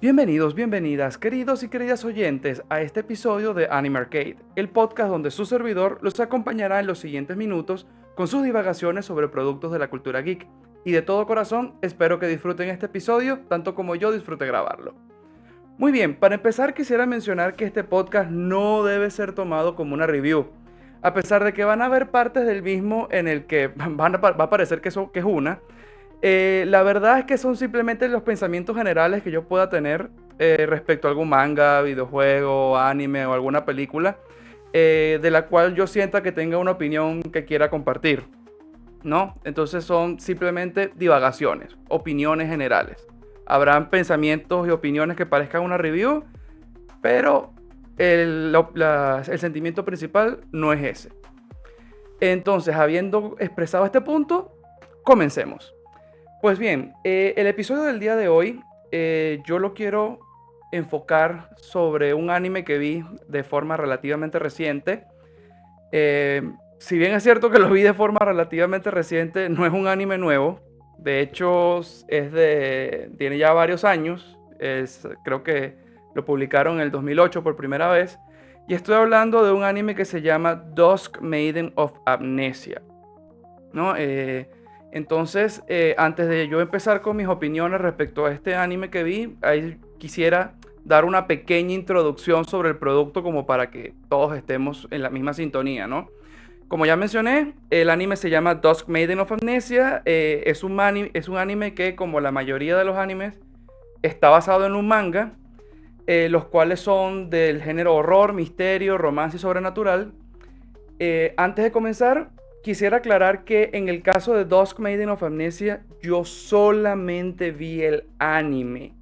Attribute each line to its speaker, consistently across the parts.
Speaker 1: Bienvenidos, bienvenidas, queridos y queridas oyentes, a este episodio de Anime Arcade, el podcast donde su servidor los acompañará en los siguientes minutos con sus divagaciones sobre productos de la cultura geek. Y de todo corazón, espero que disfruten este episodio tanto como yo disfruté grabarlo. Muy bien, para empezar quisiera mencionar que este podcast no debe ser tomado como una review, a pesar de que van a haber partes del mismo en el que va a parecer que es una. La verdad es que son simplemente los pensamientos generales que yo pueda tener respecto a algún manga, videojuego, anime o alguna película de la cual yo sienta que tenga una opinión que quiera compartir, ¿no? Entonces son simplemente divagaciones, opiniones generales. Habrán pensamientos y opiniones que parezcan una review, pero el sentimiento principal no es ese. Entonces, habiendo expresado este punto, comencemos. Pues bien, el episodio del día de hoy yo lo quiero enfocar sobre un anime que vi de forma relativamente reciente. Si bien es cierto que lo vi de forma relativamente reciente, no es un anime nuevo. De hecho, tiene ya varios años. Creo que lo publicaron en el 2008 por primera vez. Y estoy hablando de un anime que se llama Dusk Maiden of Amnesia, ¿no? Entonces, antes de yo empezar con mis opiniones respecto a este anime que vi, ahí quisiera dar una pequeña introducción sobre el producto como para que todos estemos en la misma sintonía, ¿no? Como ya mencioné, el anime se llama Dusk Maiden of Amnesia. Es un anime que, como la mayoría de los animes, está basado en un manga, los cuales son del género horror, misterio, romance y sobrenatural. Antes de comenzar, quisiera aclarar que en el caso de Dusk Maiden of Amnesia, yo solamente vi el anime.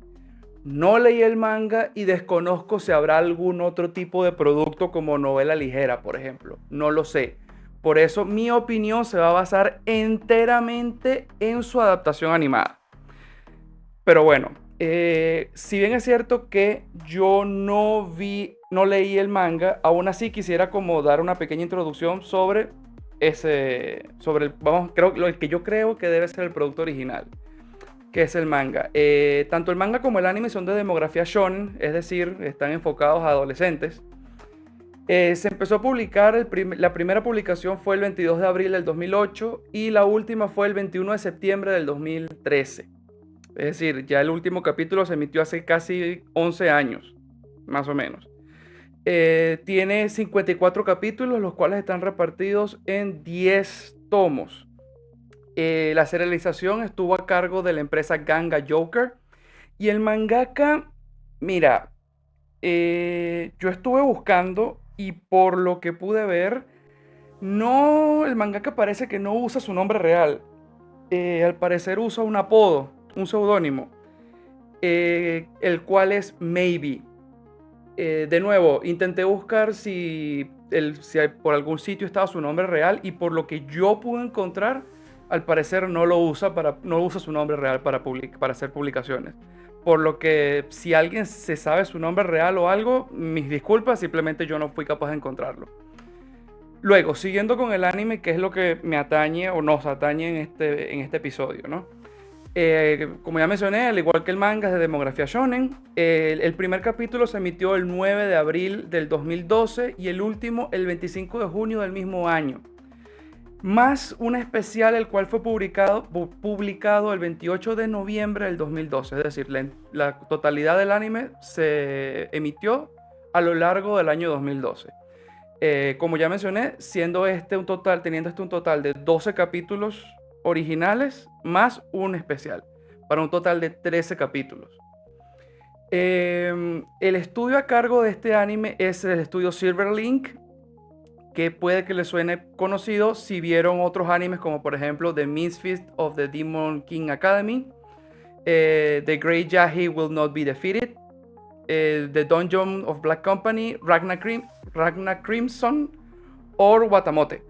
Speaker 1: No leí el manga y desconozco si habrá algún otro tipo de producto como novela ligera, por ejemplo. No lo sé. Por eso mi opinión se va a basar enteramente en su adaptación animada. Pero bueno, si bien es cierto que yo no leí el manga, aún así quisiera como dar una pequeña introducción sobre el que yo creo que debe ser el producto original, que es el manga. Tanto el manga como el anime son de demografía shonen, es decir, están enfocados a adolescentes. Se empezó a publicar, la primera publicación fue el 22 de abril del 2008 y la última fue el 21 de septiembre del 2013. Es decir, ya el último capítulo se emitió hace casi 11 años, más o menos. Tiene 54 capítulos, los cuales están repartidos en 10 tomos. La serialización estuvo a cargo de la empresa Ganga Joker. Y el mangaka, mira, yo estuve buscando y por lo que pude ver, el mangaka parece que no usa su nombre real. Al parecer usa un apodo, un seudónimo, el cual es Maybe. De nuevo, intenté buscar si por algún sitio estaba su nombre real y por lo que yo pude encontrar, al parecer no usa su nombre real para hacer publicaciones. Por lo que si alguien se sabe su nombre real o algo, mis disculpas, simplemente yo no fui capaz de encontrarlo. Luego, siguiendo con el anime, que es lo que me atañe o nos atañe en este episodio, ¿no? Como ya mencioné, al igual que el manga es de demografía shonen, el primer capítulo se emitió el 9 de abril del 2012 y el último el 25 de junio del mismo año. Más un especial el cual fue publicado el 28 de noviembre del 2012. Es decir, la totalidad del anime se emitió a lo largo del año 2012. Como ya mencioné, teniendo un total de 12 capítulos originales más un especial, para un total de 13 capítulos. El estudio a cargo de este anime es el estudio Silverlink, que puede que les suene conocido si vieron otros animes como por ejemplo The Misfits of the Demon King Academy, The Great Yahi Will Not Be Defeated, The Dungeon of Black Company, Ragnar Crimson o Watamote.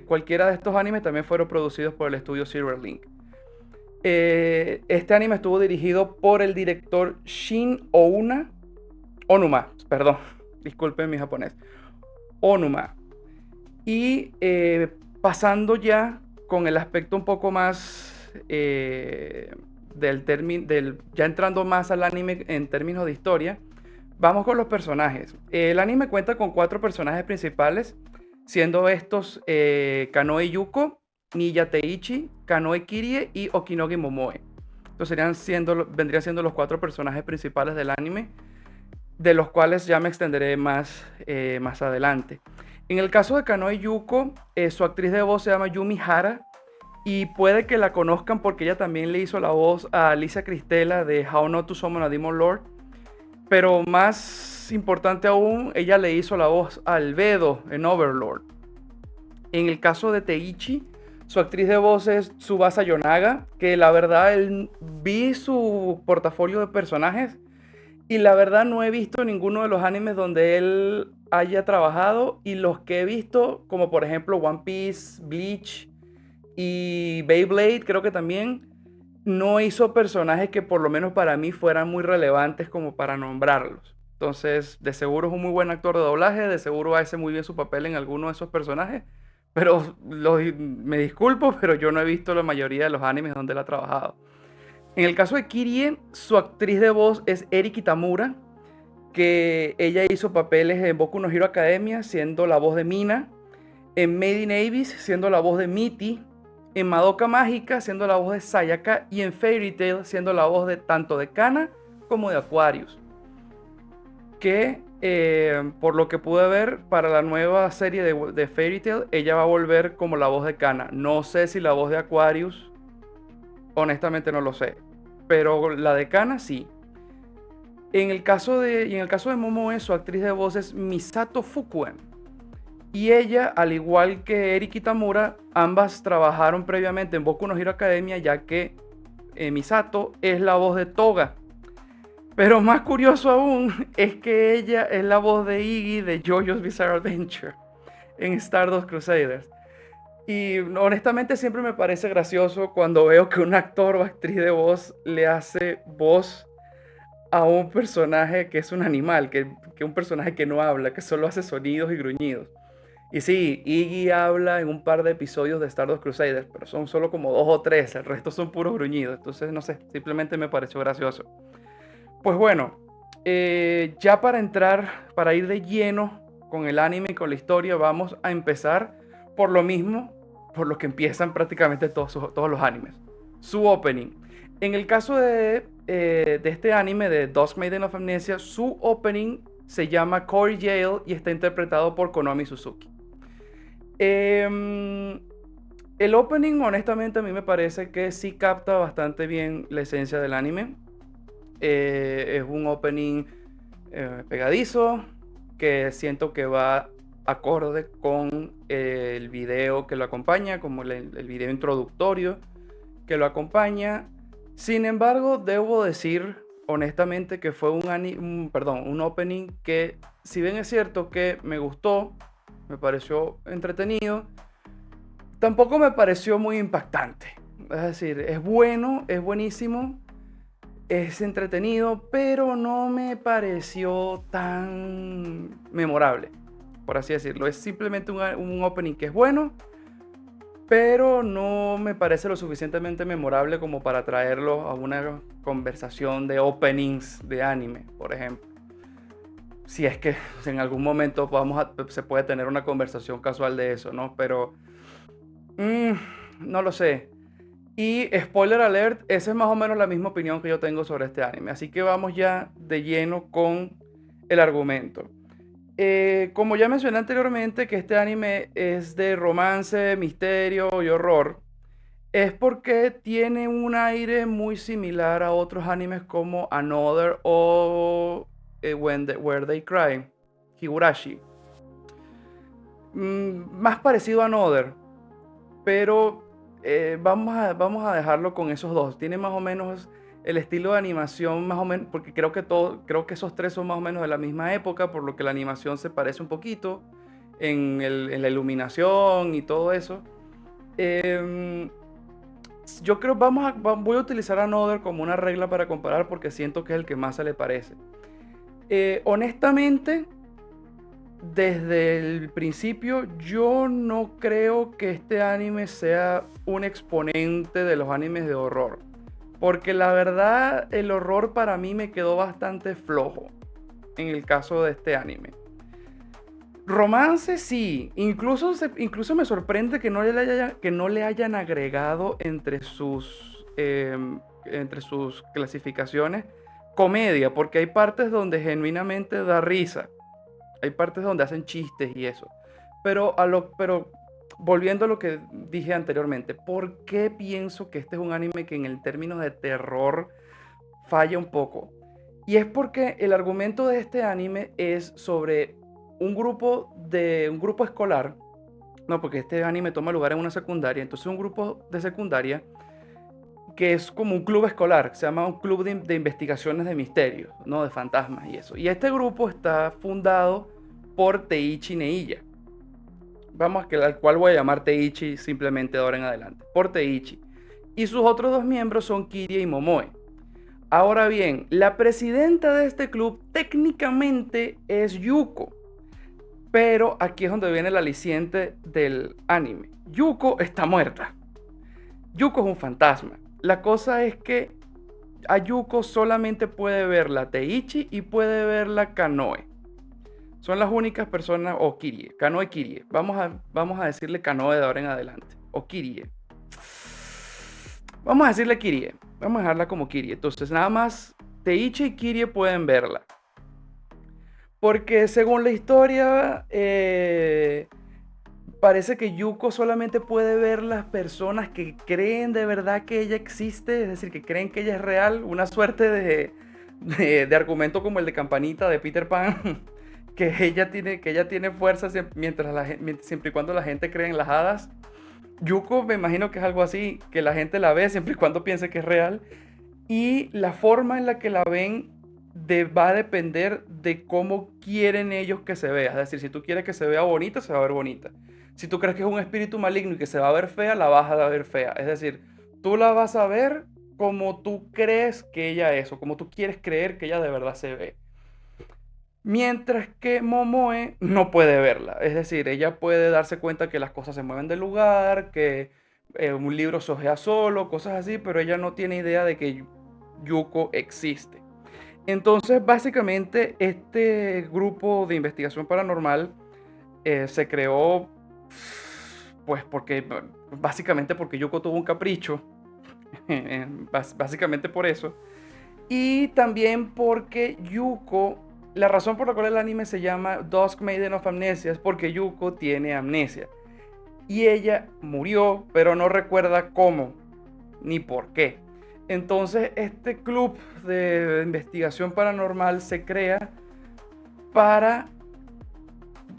Speaker 1: Cualquiera de estos animes también fueron producidos por el estudio Silverlink. Este anime estuvo dirigido por el director Shin Onuma, perdón, disculpen mi japonés, Onuma. Y pasando ya con el aspecto un poco más ya entrando más al anime en términos de historia, vamos con los personajes. El anime cuenta con 4 personajes principales, siendo estos Kanoe Yuko, Niya Teichi, Kanoe Kirie y Okinogi Momoe. Estos vendrían siendo los 4 personajes principales del anime, de los cuales ya me extenderé más adelante. En el caso de Kanoe Yuko, su actriz de voz se llama Yumi Hara, y puede que la conozcan porque ella también le hizo la voz a Alicia Cristela de How Not to Summon a Demon Lord. Pero más importante aún, ella le hizo la voz a Albedo en Overlord. En el caso de Teichi, su actriz de voz es Tsubasa Yonaga, que la verdad vi su portafolio de personajes y la verdad no he visto ninguno de los animes donde él haya trabajado, y los que he visto, como por ejemplo One Piece, Bleach y Beyblade, creo que también, no hizo personajes que por lo menos para mí fueran muy relevantes como para nombrarlos. Entonces, de seguro es un muy buen actor de doblaje, de seguro hace muy bien su papel en alguno de esos personajes, pero me disculpo, pero yo no he visto la mayoría de los animes donde él ha trabajado. En el caso de Kirie, su actriz de voz es Eri Kitamura, que ella hizo papeles en Boku no Hero Academia, siendo la voz de Mina, en Made in Abyss, siendo la voz de Mitty, en Madoka Mágica, siendo la voz de Sayaka, y en Fairy Tail, siendo la voz de tanto de Kana como de Aquarius. Que, por lo que pude ver, para la nueva serie de Fairy Tail, ella va a volver como la voz de Kana. No sé si la voz de Aquarius, honestamente no lo sé, pero la de Kana sí. En el caso de Momoe, su actriz de voz es Misato Fukuen. Y ella, al igual que Eri Kitamura, ambas trabajaron previamente en Boku no Hero Academia, ya que Misato es la voz de Toga. Pero más curioso aún es que ella es la voz de Iggy de JoJo's Bizarre Adventure en Stardust Crusaders. Y honestamente siempre me parece gracioso cuando veo que un actor o actriz de voz le hace voz a un personaje que es un animal, que un personaje que no habla, que solo hace sonidos y gruñidos. Y sí, Iggy habla en un par de episodios de Stardust Crusaders, pero son solo como 2 o 3, el resto son puros gruñidos. Entonces, no sé, simplemente me pareció gracioso. Pues bueno, ya para ir de lleno con el anime y con la historia, vamos a empezar por lo mismo, por lo que empiezan prácticamente todos los animes. Su opening. En el caso de este anime de Dusk Maiden of Amnesia, su opening se llama Cory Yale y está interpretado por Konomi Suzuki. El opening, honestamente, a mí me parece que sí capta bastante bien la esencia del anime. Es un opening pegadizo, que siento que va acorde con el video que lo acompaña, como el video introductorio que lo acompaña. Sin embargo, debo decir honestamente que fue un opening que, si bien es cierto que me gustó, me pareció entretenido, tampoco me pareció muy impactante. Es decir, es bueno, es buenísimo, es entretenido, pero no me pareció tan memorable, por así decirlo. Es simplemente un opening que es bueno, pero no me parece lo suficientemente memorable como para traerlo a una conversación de openings de anime, por ejemplo. Si es que en algún momento se puede tener una conversación casual de eso, ¿no? Pero no lo sé. Y spoiler alert, esa es más o menos la misma opinión que yo tengo sobre este anime. Así que vamos ya de lleno con el argumento. Como ya mencioné anteriormente que este anime es de romance, misterio y horror, es porque tiene un aire muy similar a otros animes como Another o Where They Cry, Higurashi. Más parecido a Another, pero vamos a dejarlo con esos dos. Tiene más o menos el estilo de animación, más o menos, porque creo que esos tres son más o menos de la misma época, por lo que la animación se parece un poquito en la iluminación y todo eso. Yo creo voy a utilizar Another como una regla para comparar porque siento que es el que más se le parece. Honestamente, desde el principio yo no creo que este anime sea un exponente de los animes de horror. porque la verdad el horror para mí me quedó bastante flojo en el caso de este anime. Romance sí, incluso me sorprende que no le hayan agregado entre sus clasificaciones comedia, porque hay partes donde genuinamente da risa, hay partes donde hacen chistes y eso. Pero volviendo a lo que dije anteriormente, ¿por qué pienso que este es un anime que en el término de terror falla un poco? Y es porque el argumento de este anime es sobre un grupo escolar, no, porque este anime toma lugar en una secundaria, entonces un grupo de secundaria que es como un club escolar, se llama un club de investigaciones de misterios, ¿no? De fantasmas y eso. Y este grupo está fundado por Teichi Neiya. Al cual voy a llamar Teichi simplemente de ahora en adelante. Por Teichi. Y sus otros dos miembros son Kirie y Momoe. Ahora bien, la presidenta de este club técnicamente es Yuko. Pero aquí es donde viene el aliciente del anime. Yuko está muerta. Yuko es un fantasma. La cosa es que a Yuko solamente puede verla Teichi y puede verla Kanoe. Son las únicas personas, o Kirie, Kanoe y Kirie. Vamos a decirle Kanoe de ahora en adelante. O Kirie. Vamos a decirle Kirie. Vamos a dejarla como Kirie. Entonces nada más Teichi y Kirie pueden verla. Porque según la historia, parece que Yuko solamente puede ver las personas que creen de verdad que ella existe, es decir, que creen que ella es real, una suerte de argumento como el de Campanita de Peter Pan, que ella tiene fuerza siempre y cuando la gente cree en las hadas. Yuko me imagino que es algo así, que la gente la ve siempre y cuando piense que es real, y la forma en la que la ven va a depender de cómo quieren ellos que se vea. Es decir, si tú quieres que se vea bonita, se va a ver bonita. Si tú crees que es un espíritu maligno y que se va a ver fea, la vas a ver fea. Es decir, tú la vas a ver como tú crees que ella es, o como tú quieres creer que ella de verdad se ve. Mientras que Momoe no puede verla. Es decir, ella puede darse cuenta que las cosas se mueven del lugar, que un libro se hojea solo, cosas así, pero ella no tiene idea de que Yuko existe. Entonces, básicamente, este grupo de investigación paranormal se creó, pues, básicamente porque Yuko tuvo un capricho, básicamente por eso, y también porque Yuko, la razón por la cual el anime se llama Dusk Maiden of Amnesia es porque Yuko tiene amnesia, y ella murió, pero no recuerda cómo, ni por qué. Entonces, este club de investigación paranormal se crea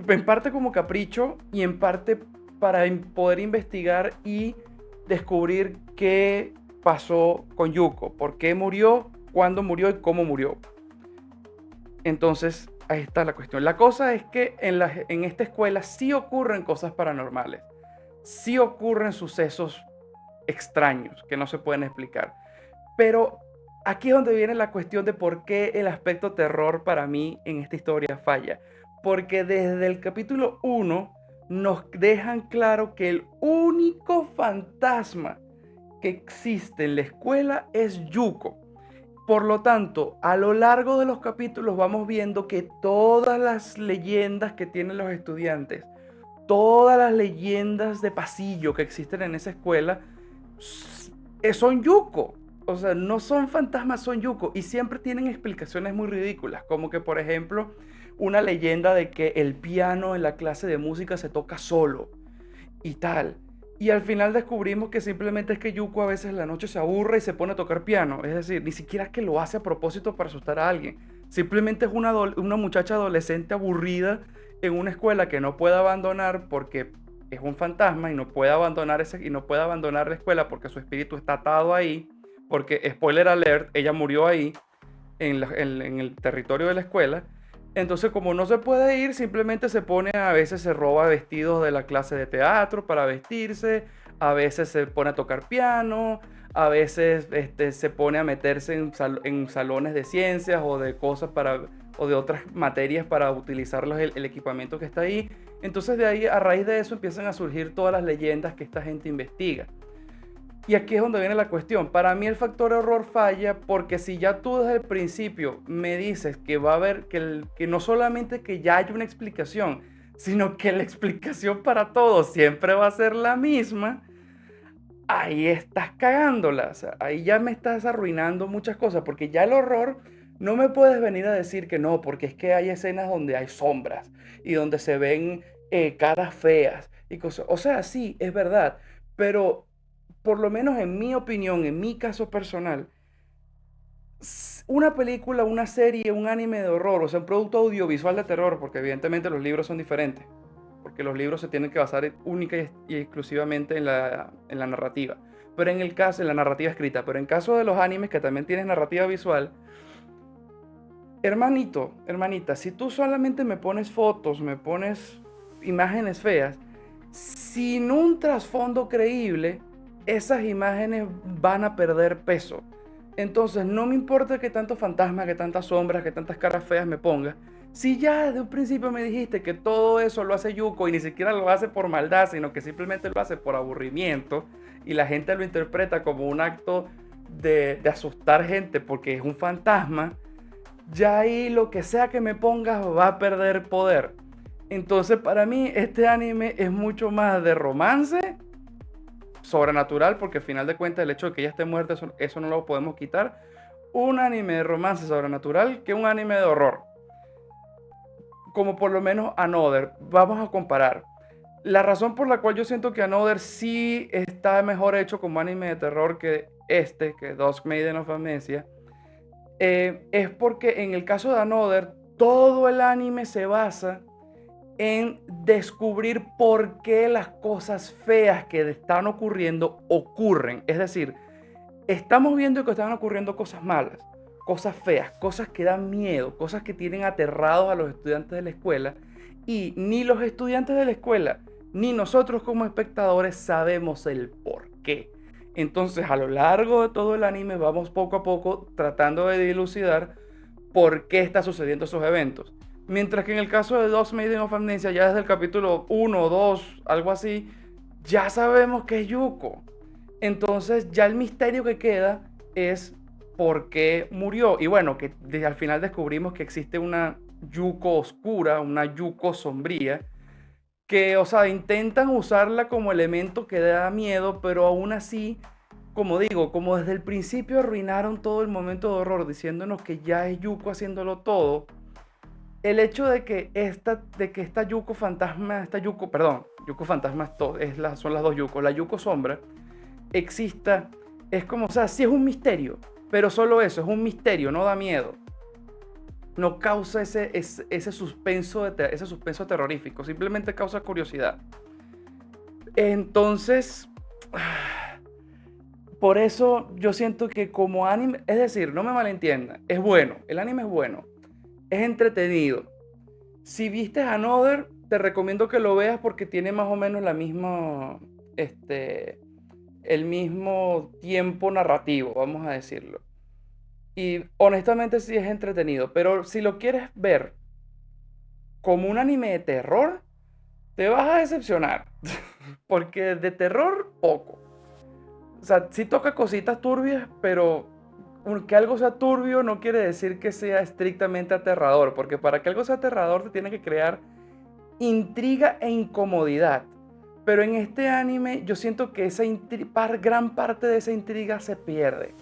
Speaker 1: en parte como capricho y en parte para poder investigar y descubrir qué pasó con Yuko, por qué murió, cuándo murió y cómo murió. Entonces, ahí está la cuestión. La cosa es que en esta escuela sí ocurren cosas paranormales, sí ocurren sucesos extraños que no se pueden explicar. Pero aquí es donde viene la cuestión de por qué el aspecto terror para mí en esta historia falla. Porque desde el capítulo 1 nos dejan claro que el único fantasma que existe en la escuela es Yuko. Por lo tanto, a lo largo de los capítulos vamos viendo que todas las leyendas que tienen los estudiantes, todas las leyendas de pasillo que existen en esa escuela, son Yuko. O sea, no son fantasmas, son Yuko. Y siempre tienen explicaciones muy ridículas. Como que, por ejemplo, una leyenda de que el piano en la clase de música se toca solo. Y tal. Y al final descubrimos que simplemente es que Yuko a veces en la noche se aburre y se pone a tocar piano. Es decir, ni siquiera es que lo hace a propósito para asustar a alguien. Simplemente es una muchacha adolescente aburrida en una escuela que no puede abandonar porque es un fantasma y no puede abandonar la escuela porque su espíritu está atado ahí. Porque, spoiler alert, ella murió ahí, en el territorio de la escuela. Entonces, como no se puede ir, simplemente a veces se roba vestidos de la clase de teatro para vestirse, a veces se pone a tocar piano, a veces se pone a meterse en salones de ciencias o de cosas o de otras materias para utilizar el equipamiento que está ahí. Entonces, de ahí, a raíz de eso, empiezan a surgir todas las leyendas que esta gente investiga. Y aquí es donde viene la cuestión. Para mí el factor horror falla porque si ya tú desde el principio me dices que va a haber, que no solamente que ya hay una explicación, sino que la explicación para todo siempre va a ser la misma, ahí estás cagándola. O sea, ahí ya me estás arruinando muchas cosas porque ya el horror no me puedes venir a decir que no, porque es que hay escenas donde hay sombras y donde se ven caras feas y cosas. O sea, sí, es verdad, pero por lo menos en mi opinión, en mi caso personal, una película, una serie, un anime de horror, o sea, un producto audiovisual de terror, porque evidentemente los libros son diferentes, porque los libros se tienen que basar única y exclusivamente en la narrativa, pero en el caso, en la narrativa escrita, pero en caso de los animes que también tienen narrativa visual, hermanito, hermanita, si tú solamente me pones fotos, me pones imágenes feas, sin un trasfondo creíble, esas imágenes van a perder peso. Entonces, no me importa que tantos fantasmas, que tantas sombras, que tantas caras feas me pongas. Si ya desde un principio me dijiste que todo eso lo hace Yuko y ni siquiera lo hace por maldad, sino que simplemente lo hace por aburrimiento y la gente lo interpreta como un acto de asustar gente porque es un fantasma, ya ahí lo que sea que me pongas va a perder poder. Entonces para mí este anime es mucho más de romance, sobrenatural, porque al final de cuentas el hecho de que ella esté muerta, eso no lo podemos quitar. Un anime de romance sobrenatural que un anime de horror. Como por lo menos Another. Vamos a comparar. La razón por la cual yo siento que Another sí está mejor hecho como anime de terror que que Dusk Maiden of Amnesia, es porque en el caso de Another, todo el anime se basa en descubrir por qué las cosas feas que están ocurriendo ocurren. Es decir, estamos viendo que están ocurriendo cosas malas, cosas feas, cosas que dan miedo, cosas que tienen aterrados a los estudiantes de la escuela, y ni los estudiantes de la escuela ni nosotros como espectadores sabemos el por qué. Entonces, a lo largo de todo el anime vamos poco a poco tratando de dilucidar por qué está sucediendo esos eventos. Mientras que en el caso de Dos Maiden of Amnesia, ya desde el capítulo 1 o 2, algo así, ya sabemos que es Yuko. Entonces ya el misterio que queda es por qué murió. Y bueno, que al final descubrimos que existe una Yuko oscura, una Yuko sombría, que, o sea, intentan usarla como elemento que da miedo, pero aún así, como digo, como desde el principio arruinaron todo el momento de horror diciéndonos que ya es Yuko haciéndolo todo, el hecho de que esta Yuko fantasma, Yuko fantasma son las dos Yuko, la Yuko sombra, exista, es como, o sea, sí es un misterio, pero solo eso, es un misterio, no da miedo. No causa ese suspenso terrorífico, simplemente causa curiosidad. Entonces, por eso yo siento que como anime, es decir, no me malentienda, es bueno, el anime es bueno, es entretenido. Si viste Another, te recomiendo que lo veas porque tiene más o menos el mismo tiempo narrativo, vamos a decirlo. Y honestamente sí es entretenido, pero si lo quieres ver como un anime de terror, te vas a decepcionar, porque de terror poco. O sea, sí toca cositas turbias, pero que algo sea turbio no quiere decir que sea estrictamente aterrador, porque para que algo sea aterrador te tiene que crear intriga e incomodidad. Pero en este anime yo siento que gran parte de esa intriga se pierde.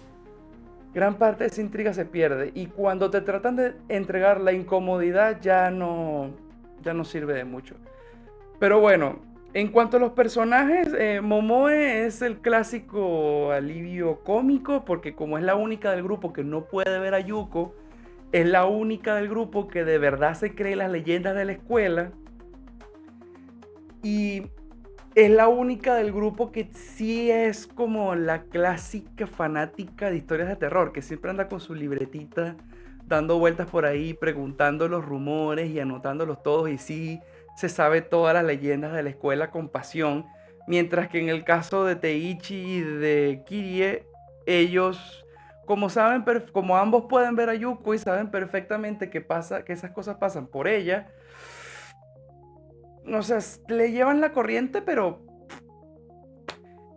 Speaker 1: Gran parte de esa intriga se pierde. Y cuando te tratan de entregar la incomodidad ya no sirve de mucho. Pero bueno, en cuanto a los personajes, Momoe es el clásico alivio cómico, porque como es la única del grupo que no puede ver a Yuko, es la única del grupo que de verdad se cree las leyendas de la escuela. Y es la única del grupo que sí es como la clásica fanática de historias de terror, que siempre anda con su libretita dando vueltas por ahí, preguntando los rumores y anotándolos todos, y sí se sabe todas las leyendas de la escuela con pasión, mientras que en el caso de Teichi y de Kirie, ellos, como ambos pueden ver a Yuko y saben perfectamente que esas cosas pasan por ella, o sea, le llevan la corriente, pero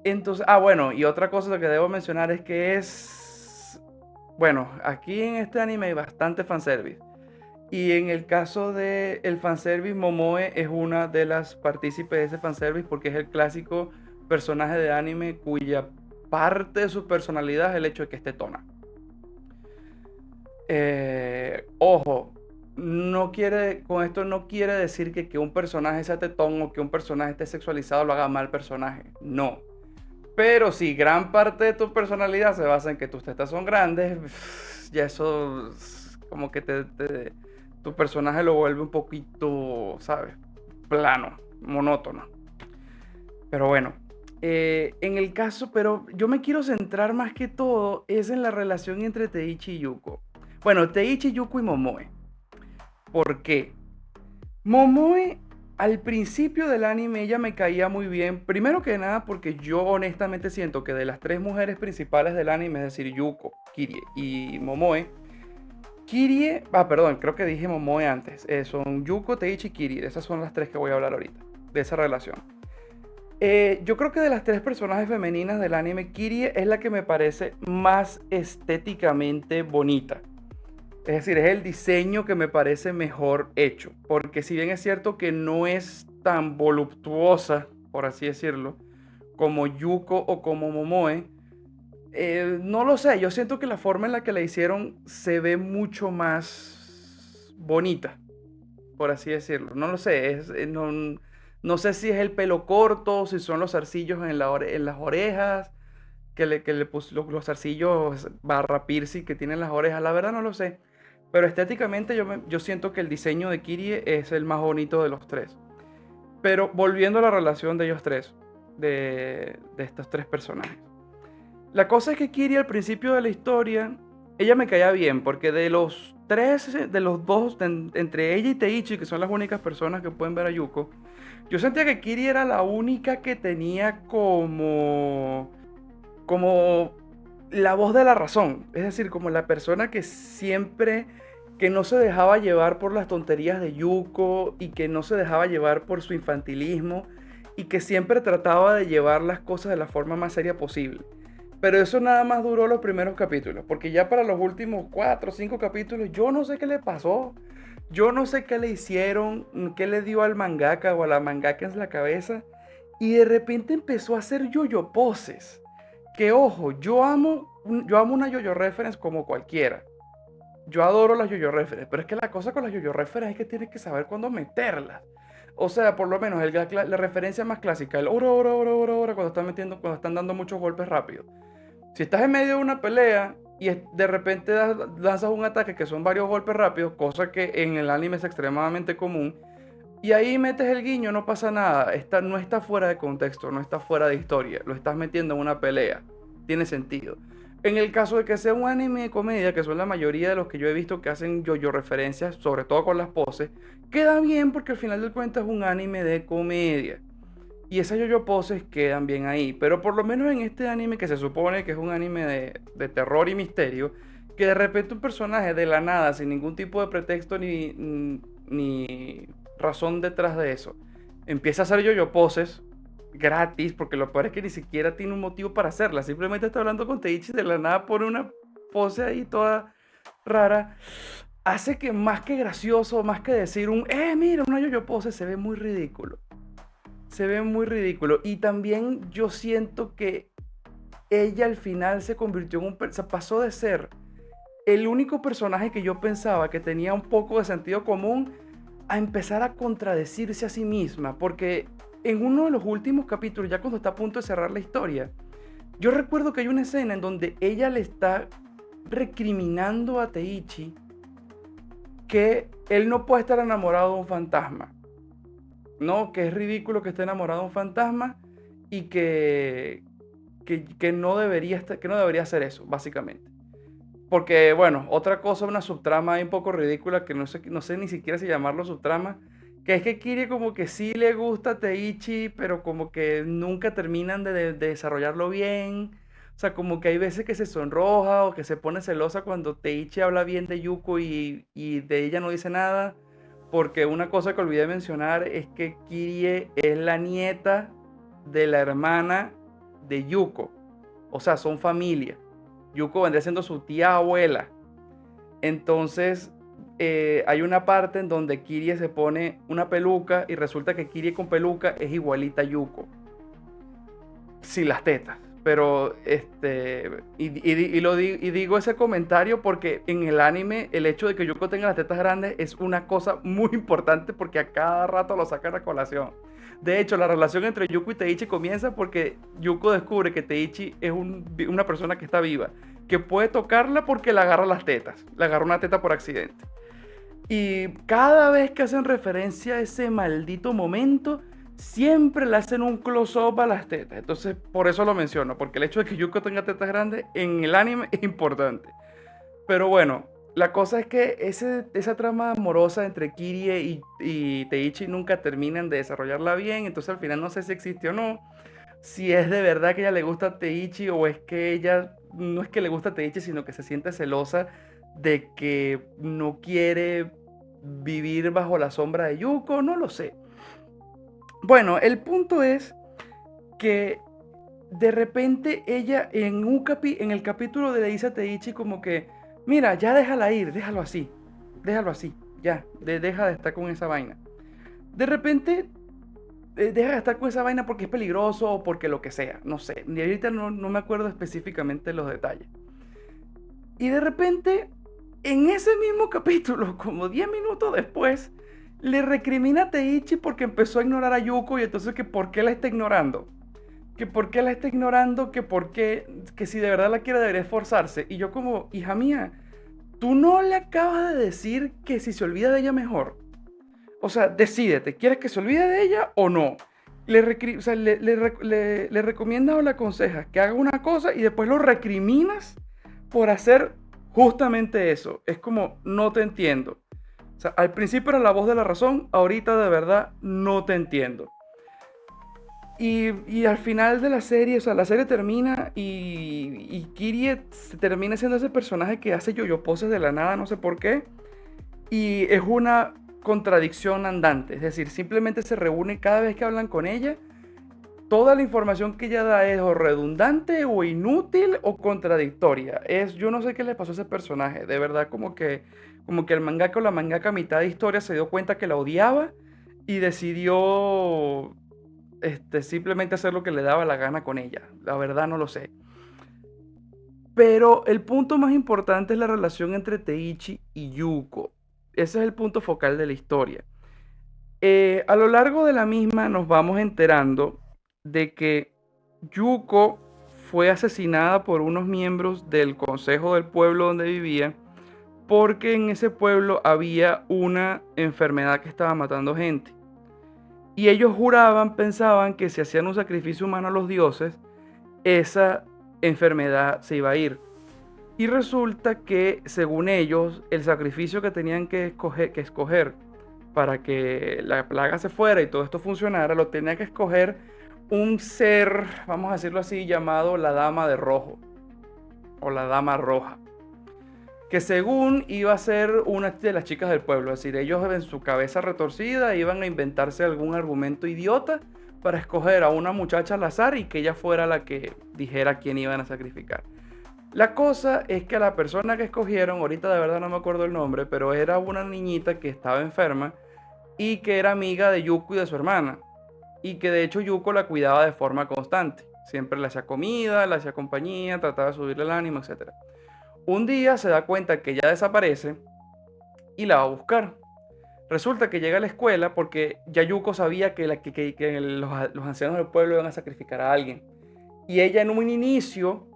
Speaker 1: Entonces, bueno, y otra cosa que debo mencionar es que bueno, aquí en este anime hay bastante fanservice. Y en el caso de el fanservice, Momoe es una de las partícipes de ese fanservice porque es el clásico personaje de anime cuya parte de su personalidad es el hecho de que esté tona. Ojo, con esto no quiere decir que un personaje sea tetón o que un personaje esté sexualizado lo haga mal personaje. No. Pero si gran parte de tu personalidad se basa en que tus tetas son grandes, ya eso como que tu personaje lo vuelve un poquito, ¿sabes? Plano, monótono. Pero bueno, en el caso, pero yo me quiero centrar más que todo es en la relación entre Teichi y Yuko. Bueno, Teichi, Yuko y Momoe. ¿Por qué? Momoe, al principio del anime, ella me caía muy bien. Primero que nada, porque yo honestamente siento que de las tres mujeres principales del anime, es decir, Yuko, Kirie y Momoe, perdón, creo que dije Momoe antes. Son Yuko, Teichi y Kirie. Esas son las tres que voy a hablar ahorita, de esa relación. Yo creo que de las tres personajes femeninas del anime, Kirie es la que me parece más estéticamente bonita. Es decir, es el diseño que me parece mejor hecho. Porque si bien es cierto que no es tan voluptuosa, por así decirlo, como Yuko o como Momoe, no lo sé. Yo siento que la forma en la que la hicieron se ve mucho más bonita, por así decirlo. No lo sé. No sé si es el pelo corto, si son los zarcillos en las orejas, que le puso los zarcillos barra piercing que tienen las orejas. La verdad no lo sé. Pero estéticamente yo siento que el diseño de Kirie es el más bonito de los tres. Pero volviendo a la relación de ellos tres, de estos tres personajes. La cosa es que Kirie al principio de la historia, ella me caía bien, porque de los tres, de los dos, entre ella y Teichi, que son las únicas personas que pueden ver a Yuko, yo sentía que Kirie era la única que tenía como la voz de la razón, es decir, como la persona que no se dejaba llevar por las tonterías de Yuko y que no se dejaba llevar por su infantilismo y que siempre trataba de llevar las cosas de la forma más seria posible. Pero eso nada más duró los primeros capítulos, porque ya para los últimos 4 o 5 capítulos yo no sé qué le pasó, yo no sé qué le hicieron, qué le dio al mangaka o a la mangaka en la cabeza, y de repente empezó a hacer yo-yo poses. Que ojo, yo amo una yo-yo reference como cualquiera. Yo adoro las yo-yo reference, pero es que la cosa con las yo-yo reference es que tienes que saber cuándo meterlas. O sea, por lo menos la referencia más clásica, el oro, oro, oro, oro, oro, cuando están dando muchos golpes rápidos. Si estás en medio de una pelea y de repente lanzas un ataque que son varios golpes rápidos, cosa que en el anime es extremadamente común, y ahí metes el guiño, no pasa nada. No está fuera de contexto, no está fuera de historia. Lo estás metiendo en una pelea. Tiene sentido. En el caso de que sea un anime de comedia, que son la mayoría de los que yo he visto que hacen yo referencias, sobre todo con las poses, queda bien porque al final del cuentas es un anime de comedia. Y esas yo poses quedan bien ahí. Pero por lo menos en este anime, que se supone que es un anime de terror y misterio, que de repente un personaje de la nada, sin ningún tipo de pretexto ni razón detrás de eso, empieza a hacer yo poses gratis, porque lo peor es que ni siquiera tiene un motivo para hacerla. Simplemente está hablando con Teichi, de la nada pone una pose ahí toda rara. Hace que más que gracioso, más que decir mira, una yo pose, se ve muy ridículo. Se ve muy ridículo. Y también yo siento que ella al final se convirtió se pasó de ser el único personaje que yo pensaba que tenía un poco de sentido común a empezar a contradecirse a sí misma. Porque en uno de los últimos capítulos, ya cuando está a punto de cerrar la historia, yo recuerdo que hay una escena en donde ella le está recriminando a Teichi que él no puede estar enamorado de un fantasma. No, que es ridículo que esté enamorado de un fantasma y que no debería hacer eso, básicamente. Porque, bueno, otra cosa, una subtrama ahí un poco ridícula, que no sé ni siquiera si llamarlo subtrama, que es que Kirie como que sí le gusta a Teichi, pero como que nunca terminan de desarrollarlo bien. O sea, como que hay veces que se sonroja o que se pone celosa cuando Teichi habla bien de Yuko y de ella no dice nada. Porque una cosa que olvidé mencionar es que Kirie es la nieta de la hermana de Yuko. O sea, son familia. Yuko vendría siendo su tía abuela. Entonces, hay una parte en donde Kirie se pone una peluca y resulta que Kirie con peluca es igualita a Yuko. Sin las tetas. Pero, digo ese comentario porque en el anime el hecho de que Yuko tenga las tetas grandes es una cosa muy importante porque a cada rato lo sacan a colación. De hecho, la relación entre Yuko y Teichi comienza porque Yuko descubre que Teichi es una persona que está viva, que puede tocarla porque le agarra las tetas, le agarra una teta por accidente. Y cada vez que hacen referencia a ese maldito momento, siempre le hacen un close-up a las tetas. Entonces, por eso lo menciono, porque el hecho de que Yuko tenga tetas grandes en el anime es importante. Pero bueno, la cosa es que esa trama amorosa entre Kirie y Teichi nunca terminan de desarrollarla bien. Entonces, al final no sé si existe o no. Si es de verdad que ella le gusta a Teichi o es que ella no es que le gusta a Teichi, sino que se siente celosa de que no quiere vivir bajo la sombra de Yuko, no lo sé. Bueno, el punto es que de repente ella en el capítulo le dice a Teichi como que, mira, ya déjala ir, déjalo así, ya, deja de estar con esa vaina. De repente deja de estar con esa vaina porque es peligroso o porque lo que sea, no sé, ni ahorita no me acuerdo específicamente los detalles. Y de repente, en ese mismo capítulo, como 10 minutos después, le recrimina a Teichi porque empezó a ignorar a Yuko y entonces que por qué la está ignorando. Que por qué la está ignorando, que si de verdad la quiere debería esforzarse. Y yo como, hija mía, tú no le acabas de decir que si se olvida de ella mejor. O sea, decídete, ¿quieres que se olvide de ella o no? Le recomiendas o le aconsejas que haga una cosa y después lo recriminas por hacer justamente eso. Es como, no te entiendo. O sea, al principio era la voz de la razón, ahorita de verdad no te entiendo. Y al final de la serie, o sea, la serie termina y Kirie termina siendo ese personaje que hace yo-yo poses de la nada, no sé por qué. Y es una contradicción andante, es decir, simplemente se reúne cada vez que hablan con ella. Toda la información que ella da es o redundante o inútil o contradictoria. Yo no sé qué le pasó a ese personaje, de verdad como que el mangaka o la mangaka a mitad de historia se dio cuenta que la odiaba y decidió simplemente hacer lo que le daba la gana con ella. La verdad no lo sé. Pero el punto más importante es la relación entre Teichi y Yuko. Ese es el punto focal de la historia. A lo largo de la misma nos vamos enterando de que Yuko fue asesinada por unos miembros del consejo del pueblo donde vivía porque en ese pueblo había una enfermedad que estaba matando gente. Y ellos pensaban que si hacían un sacrificio humano a los dioses, esa enfermedad se iba a ir. Y resulta que, según ellos, el sacrificio que tenían que escoger para que la plaga se fuera y todo esto funcionara, lo tenía que escoger un ser, vamos a decirlo así, llamado la Dama de Rojo, o la Dama Roja, que según iba a ser una de las chicas del pueblo. Es decir, ellos en su cabeza retorcida iban a inventarse algún argumento idiota para escoger a una muchacha al azar y que ella fuera la que dijera quién iban a sacrificar. La cosa es que la persona que escogieron, ahorita de verdad no me acuerdo el nombre, pero era una niñita que estaba enferma y que era amiga de Yuko y de su hermana. Y que de hecho Yuko la cuidaba de forma constante. Siempre le hacía comida, le hacía compañía, trataba de subirle el ánimo, etc. Un día se da cuenta que ella desaparece y la va a buscar. Resulta que llega a la escuela porque ya Yuko sabía que los ancianos del pueblo iban a sacrificar a alguien. Y ella en un inicio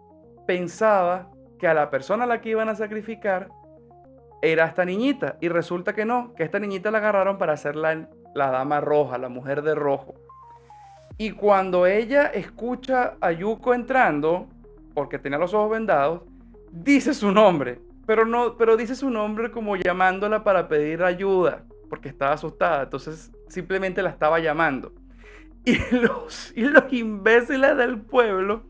Speaker 1: pensaba que a la persona a la que iban a sacrificar era esta niñita. Y resulta que no, que esta niñita la agarraron para hacer la Dama Roja, la mujer de rojo. Y cuando ella escucha a Yuko entrando, porque tenía los ojos vendados, dice su nombre, pero dice su nombre como llamándola para pedir ayuda, porque estaba asustada, entonces simplemente la estaba llamando. Y los imbéciles del pueblo,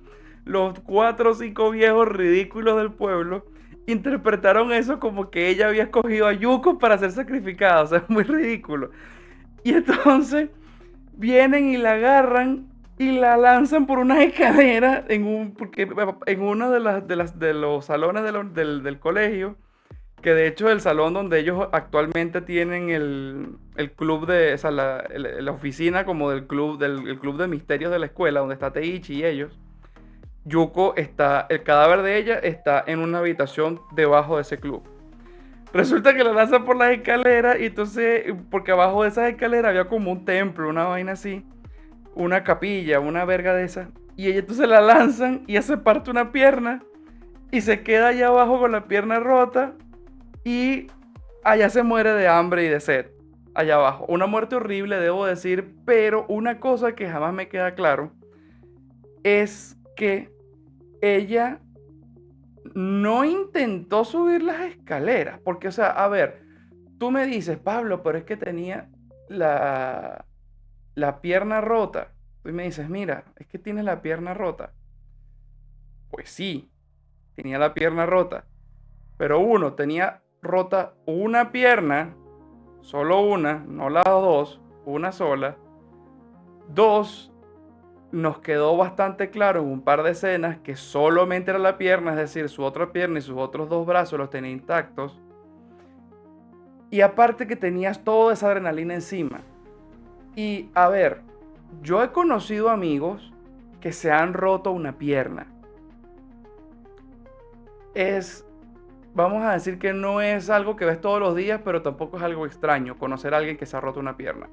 Speaker 1: los 4 o 5 viejos ridículos del pueblo, interpretaron eso como que ella había escogido a Yuko para ser sacrificada, o sea, es muy ridículo. Y entonces vienen y la agarran y la lanzan por unas escaleras porque en uno de los salones del colegio, que de hecho es el salón donde ellos actualmente tienen el club o sea, la oficina como del club, el club de misterios de la escuela, donde está Teichi y ellos. Yuko está, el cadáver de ella está en una habitación debajo de ese club. Resulta que la lanzan por las escaleras y entonces, porque abajo de esas escaleras había como un templo, una vaina así, una capilla, una verga de esas. Y ella entonces la lanzan y ella se parte una pierna y se queda allá abajo con la pierna rota y allá se muere de hambre y de sed, allá abajo. Una muerte horrible, debo decir, pero una cosa que jamás me queda claro es que ella no intentó subir las escaleras, porque, o sea, a ver, tú me dices, Pablo, pero es que tenía la, la pierna rota. Tú me dices, mira, es que tienes la pierna rota. Pues sí, tenía la pierna rota, pero uno tenía rota una pierna, solo una, no las dos, una sola. Dos, nos quedó bastante claro en un par de escenas que solamente era la pierna, es decir, su otra pierna y sus otros dos brazos los tenía intactos. Y aparte que tenías toda esa adrenalina encima. Y a ver, yo he conocido amigos que se han roto una pierna. Vamos a decir que no es algo que ves todos los días, pero tampoco es algo extraño conocer a alguien que se ha roto una pierna.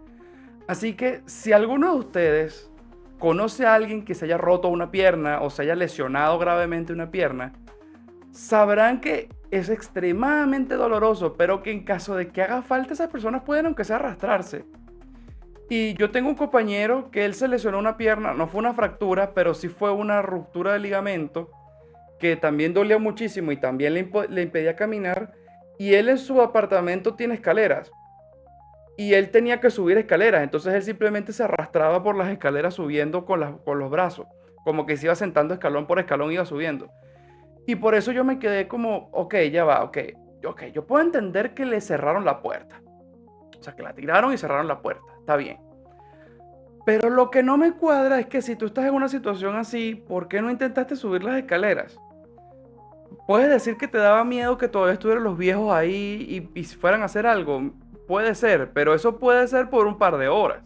Speaker 1: Así que si alguno de ustedes conoce a alguien que se haya roto una pierna o se haya lesionado gravemente una pierna, sabrán que es extremadamente doloroso, pero que en caso de que haga falta, esas personas pueden aunque sea arrastrarse. Y yo tengo un compañero que él se lesionó una pierna, no fue una fractura, pero sí fue una ruptura de ligamento, que también dolía muchísimo y también le impedía caminar. Y él en su apartamento tiene escaleras. Y él tenía que subir escaleras, entonces él simplemente se arrastraba por las escaleras subiendo con los brazos, como que se iba sentando escalón por escalón, iba subiendo. Y por eso yo me quedé como, ok, ya va, ok, yo puedo entender que le cerraron la puerta. O sea, que la tiraron y cerraron la puerta, está bien. Pero lo que no me cuadra es que si tú estás en una situación así, ¿por qué no intentaste subir las escaleras? Puedes decir que te daba miedo que todavía estuvieran los viejos ahí y fueran a hacer algo. Puede ser, pero eso puede ser por un par de horas.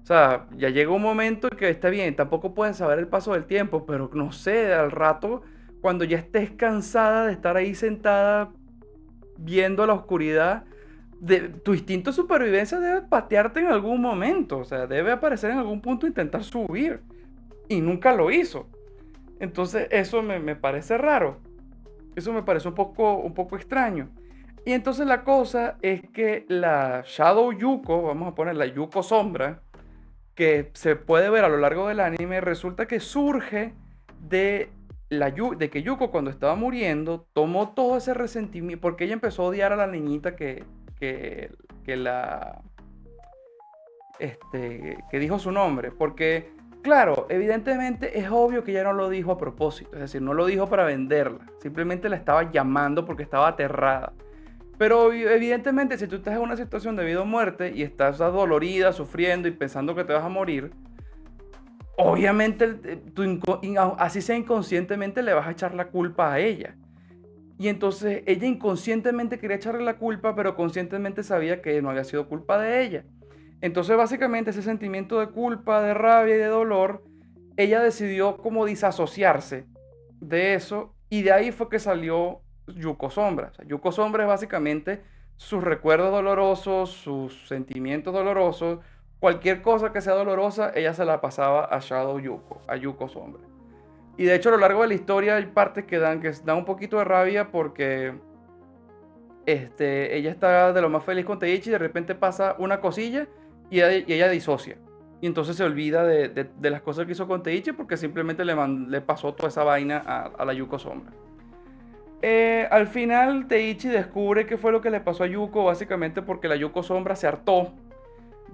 Speaker 1: O sea, ya llega un momento en que está bien, tampoco puedes saber el paso del tiempo, pero no sé, al rato, cuando ya estés cansada de estar ahí sentada viendo la oscuridad, tu instinto de supervivencia debe patearte en algún momento. O sea, debe aparecer en algún punto e intentar subir. Y nunca lo hizo. Entonces eso me parece raro. Eso me parece un poco extraño. Y entonces la cosa es que la Shadow Yuko, vamos a poner la Yuko Sombra, que se puede ver a lo largo del anime, resulta que surge de que Yuko cuando estaba muriendo tomó todo ese resentimiento, porque ella empezó a odiar a la niñita que, que la que dijo su nombre, porque claro, evidentemente es obvio que ella no lo dijo a propósito, es decir, no lo dijo para venderla, simplemente la estaba llamando porque estaba aterrada. Pero evidentemente si tú estás en una situación de vida o muerte y estás adolorida, sufriendo y pensando que te vas a morir, obviamente así sea inconscientemente le vas a echar la culpa a ella. Y entonces ella inconscientemente quería echarle la culpa, pero conscientemente sabía que no había sido culpa de ella. Entonces básicamente ese sentimiento de culpa, de rabia y de dolor, ella decidió como disasociarse de eso y de ahí fue que salió Yuko Sombra. O sea, Yuko Sombra es básicamente sus recuerdos dolorosos, sus sentimientos dolorosos, cualquier cosa que sea dolorosa, ella se la pasaba a Shadow Yuko, a Yuko Sombra. Y de hecho a lo largo de la historia hay partes que dan un poquito de rabia porque ella está de lo más feliz con Teichi y de repente pasa una cosilla y ella disocia. Y entonces se olvida de las cosas que hizo con Teichi porque simplemente le pasó toda esa vaina a la Yuko Sombra. Al final Teichi descubre qué fue lo que le pasó a Yuko, básicamente porque la Yuko Sombra se hartó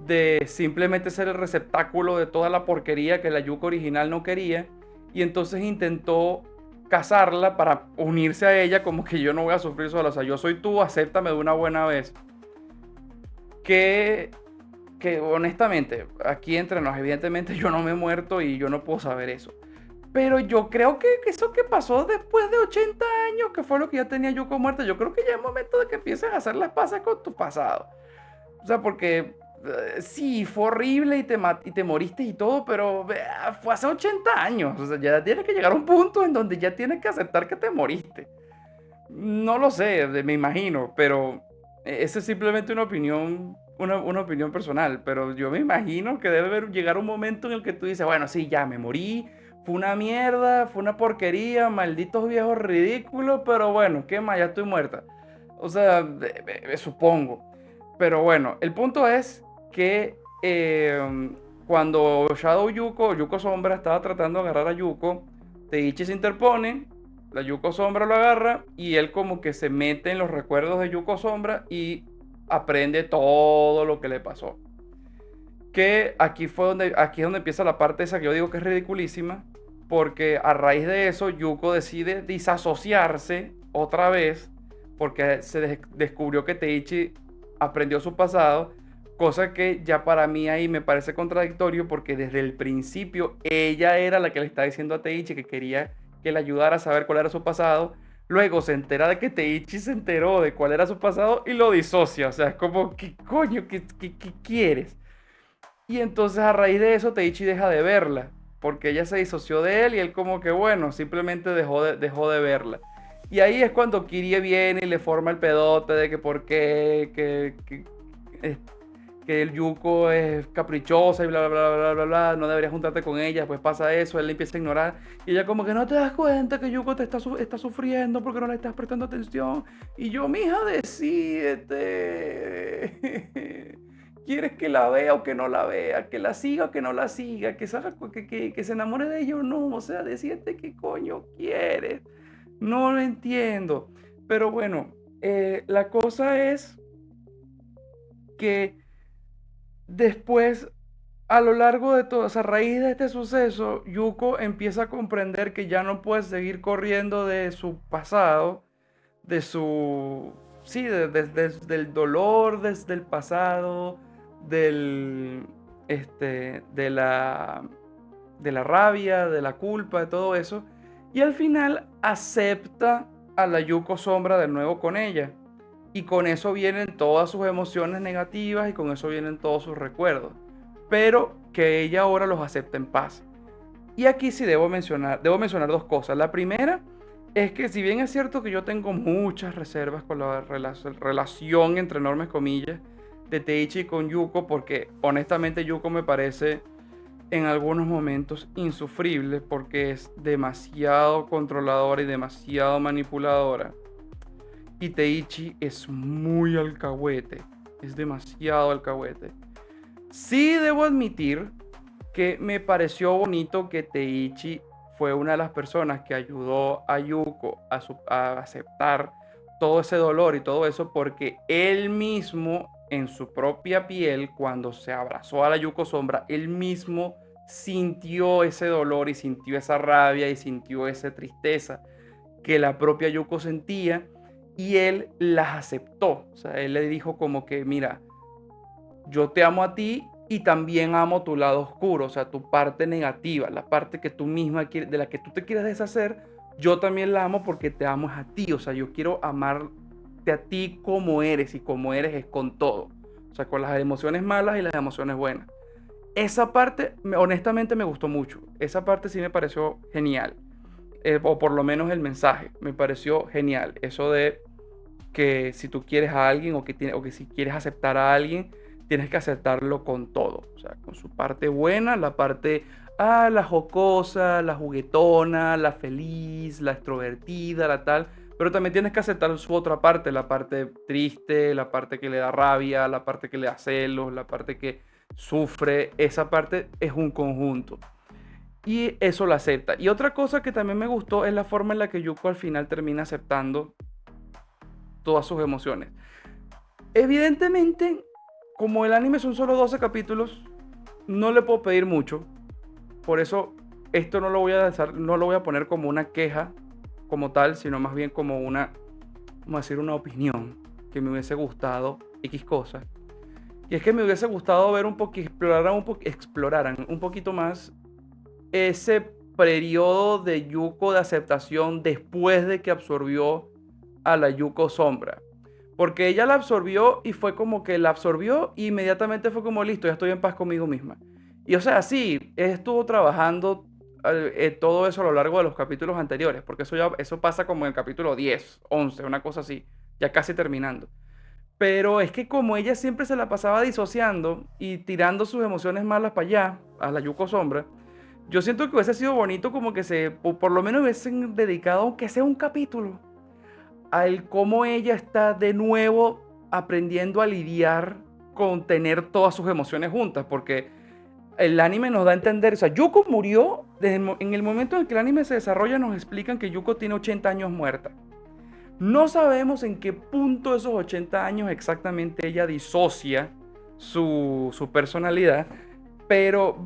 Speaker 1: de simplemente ser el receptáculo de toda la porquería que la Yuko original no quería, y entonces intentó casarla para unirse a ella, como que yo no voy a sufrir sola, o sea, yo soy tú, acéptame de una buena vez. Que que honestamente, aquí entre nos, evidentemente yo no me he muerto y yo no puedo saber eso. Pero yo creo que eso que pasó después de 80 años, que fue lo que ya tenía Yuko muerta, yo creo que ya es momento de que empieces a hacer las paces con tu pasado. O sea, porque sí, fue horrible y te moriste y todo, pero fue hace 80 años. O sea, ya tienes que llegar a un punto en donde ya tienes que aceptar que te moriste. No lo sé, me imagino, pero esa es simplemente una opinión personal. Pero yo me imagino que llegar un momento en el que tú dices, bueno, sí, ya me morí, fue una mierda, fue una porquería, malditos viejos ridículos, pero bueno, ¿qué más? Ya estoy muerta. O sea, supongo. Pero bueno, el punto es que cuando Yuko Sombra estaba tratando de agarrar a Yuko, Teichi se interpone, la Yuko Sombra lo agarra y él como que se mete en los recuerdos de Yuko Sombra y aprende todo lo que le pasó. Que aquí es donde empieza la parte esa que yo digo que es ridiculísima, porque a raíz de eso Yuko decide disasociarse otra vez porque se descubrió que Teichi aprendió su pasado, cosa que ya para mí ahí me parece contradictorio porque desde el principio ella era la que le estaba diciendo a Teichi que quería que le ayudara a saber cuál era su pasado. Luego se entera de que Teichi se enteró de cuál era su pasado y lo disocia. O sea, es como, ¿qué coño? ¿Qué quieres? Y entonces a raíz de eso Teichi deja de verla, porque ella se disoció de él y él como que bueno, simplemente dejó de verla. Y ahí es cuando Kirie viene y le forma el pedote de que por qué, que el Yuko es caprichosa y bla, bla, bla, bla, bla, bla, no deberías juntarte con ella, pues pasa eso, él le empieza a ignorar y ella como que no te das cuenta que Yuko está sufriendo porque no le estás prestando atención. Y yo, mija, decídete. ¿Quieres que la vea o que no la vea? ¿Que la siga o que no la siga? ¿Que se enamore de ella o no? O sea, decídete qué coño quieres. No lo entiendo. Pero bueno, la cosa es que después, a lo largo de todo, o sea, a raíz de este suceso, Yuko empieza a comprender que ya no puede seguir corriendo de su pasado, de su... Sí, del dolor desde el pasado, del... de la rabia, de la culpa, de todo eso. Y al final acepta a la Yuko Sombra de nuevo con ella. Y con eso vienen todas sus emociones negativas y con eso vienen todos sus recuerdos. Pero que ella ahora los acepta en paz. Y aquí sí debo mencionar dos cosas. La primera es que si bien es cierto que yo tengo muchas reservas con la relación, entre enormes comillas, de Teichi con Yuko, porque honestamente Yuko me parece en algunos momentos insufrible porque es demasiado controladora y demasiado manipuladora. Y Teichi es muy alcahuete, es demasiado alcahuete. Sí debo admitir que me pareció bonito que Teichi fue una de las personas que ayudó a Yuko a aceptar todo ese dolor y todo eso porque él mismo en su propia piel, cuando se abrazó a la Yuko Sombra, él mismo sintió ese dolor y sintió esa rabia y sintió esa tristeza que la propia Yuko sentía y él las aceptó. O sea, él le dijo como que, mira, yo te amo a ti y también amo tu lado oscuro, o sea, tu parte negativa, la parte que tú misma quieres, de la que tú te quieres deshacer, yo también la amo porque te amo a ti, o sea, yo quiero amarte a ti como eres y como eres es con todo, o sea, con las emociones malas y las emociones buenas. Esa parte, honestamente, me gustó mucho, esa parte sí me pareció genial, o por lo menos el mensaje, me pareció genial, eso de que si tú quieres a alguien o que si quieres aceptar a alguien, tienes que aceptarlo con todo, o sea, con su parte buena, la parte, la jocosa, la juguetona, la feliz, la extrovertida, la tal, pero también tienes que aceptar su otra parte, la parte triste, la parte que le da rabia, la parte que le da celos, la parte que sufre, esa parte es un conjunto. Y eso lo acepta. Y otra cosa que también me gustó es la forma en la que Yuko al final termina aceptando todas sus emociones. Evidentemente, como el anime son solo 12 capítulos, no le puedo pedir mucho. Por eso esto no lo voy a poner como una queja como tal, sino más bien como vamos a decir, una opinión que me hubiese gustado X cosa. Y es que me hubiese gustado ver exploraran un poquito más ese periodo de Yuko de aceptación después de que absorbió a la Yuko Sombra. Porque ella la absorbió y fue como que la absorbió y inmediatamente fue como listo, ya estoy en paz conmigo misma. Y o sea, sí, estuvo trabajando todo eso a lo largo de los capítulos anteriores, porque eso pasa como en el capítulo 10, 11, una cosa así, ya casi terminando. Pero es que como ella siempre se la pasaba disociando y tirando sus emociones malas para allá, a la Yuko Sombra, yo siento que hubiese sido bonito como que por lo menos hubiesen dedicado, aunque sea un capítulo, al cómo ella está de nuevo aprendiendo a lidiar con tener todas sus emociones juntas, porque el anime nos da a entender, o sea, Yuko murió, en el momento en que el anime se desarrolla nos explican que Yuko tiene 80 años muerta. No sabemos en qué punto de esos 80 años exactamente ella disocia su personalidad, pero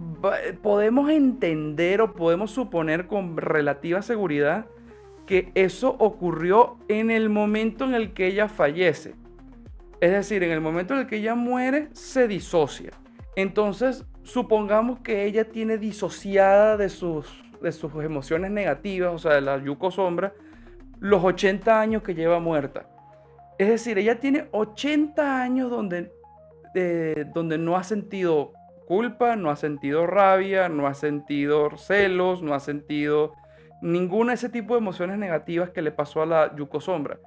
Speaker 1: podemos entender o podemos suponer con relativa seguridad que eso ocurrió en el momento en el que ella fallece. Es decir, en el momento en el que ella muere, se disocia. Entonces, supongamos que ella tiene disociada de sus emociones negativas, o sea, de la Yuko Sombra, los 80 años que lleva muerta. Es decir, ella tiene 80 años donde no ha sentido culpa, no ha sentido rabia, no ha sentido celos, no ha sentido ninguna de ese tipo de emociones negativas que le pasó a la Yuko Sombra.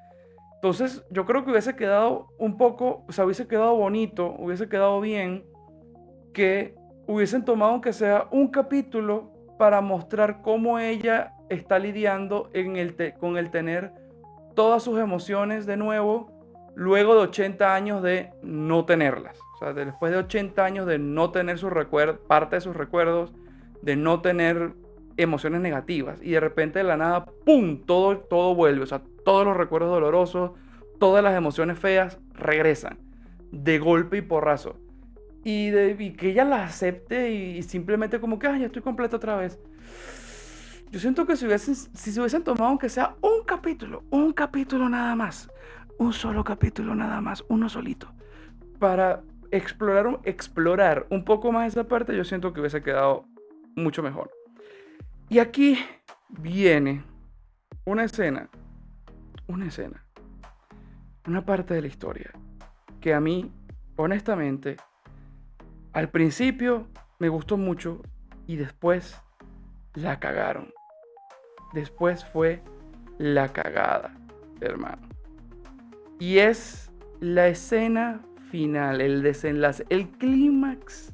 Speaker 1: Entonces, yo creo que hubiese quedado un poco, o sea, hubiese quedado bonito, hubiese quedado bien que hubiesen tomado aunque sea un capítulo para mostrar cómo ella está lidiando con el tener todas sus emociones de nuevo luego de 80 años de no tenerlas. O sea, después de 80 años de no tener parte de sus recuerdos, de no tener emociones negativas. Y de repente de la nada, ¡pum!, todo vuelve. O sea, todos los recuerdos dolorosos, todas las emociones feas regresan de golpe y porrazo. Y que ella las acepte y simplemente como que, ya estoy completa otra vez. Yo siento que si se hubiesen tomado aunque sea un capítulo nada más, un solo capítulo nada más, uno solito, para explorar un poco más esa parte, yo siento que hubiese quedado mucho mejor. Y aquí viene una escena, una parte de la historia que a mí, honestamente, al principio me gustó mucho y después la cagaron. Después fue la cagada, hermano. Y es la escena final, el desenlace, el clímax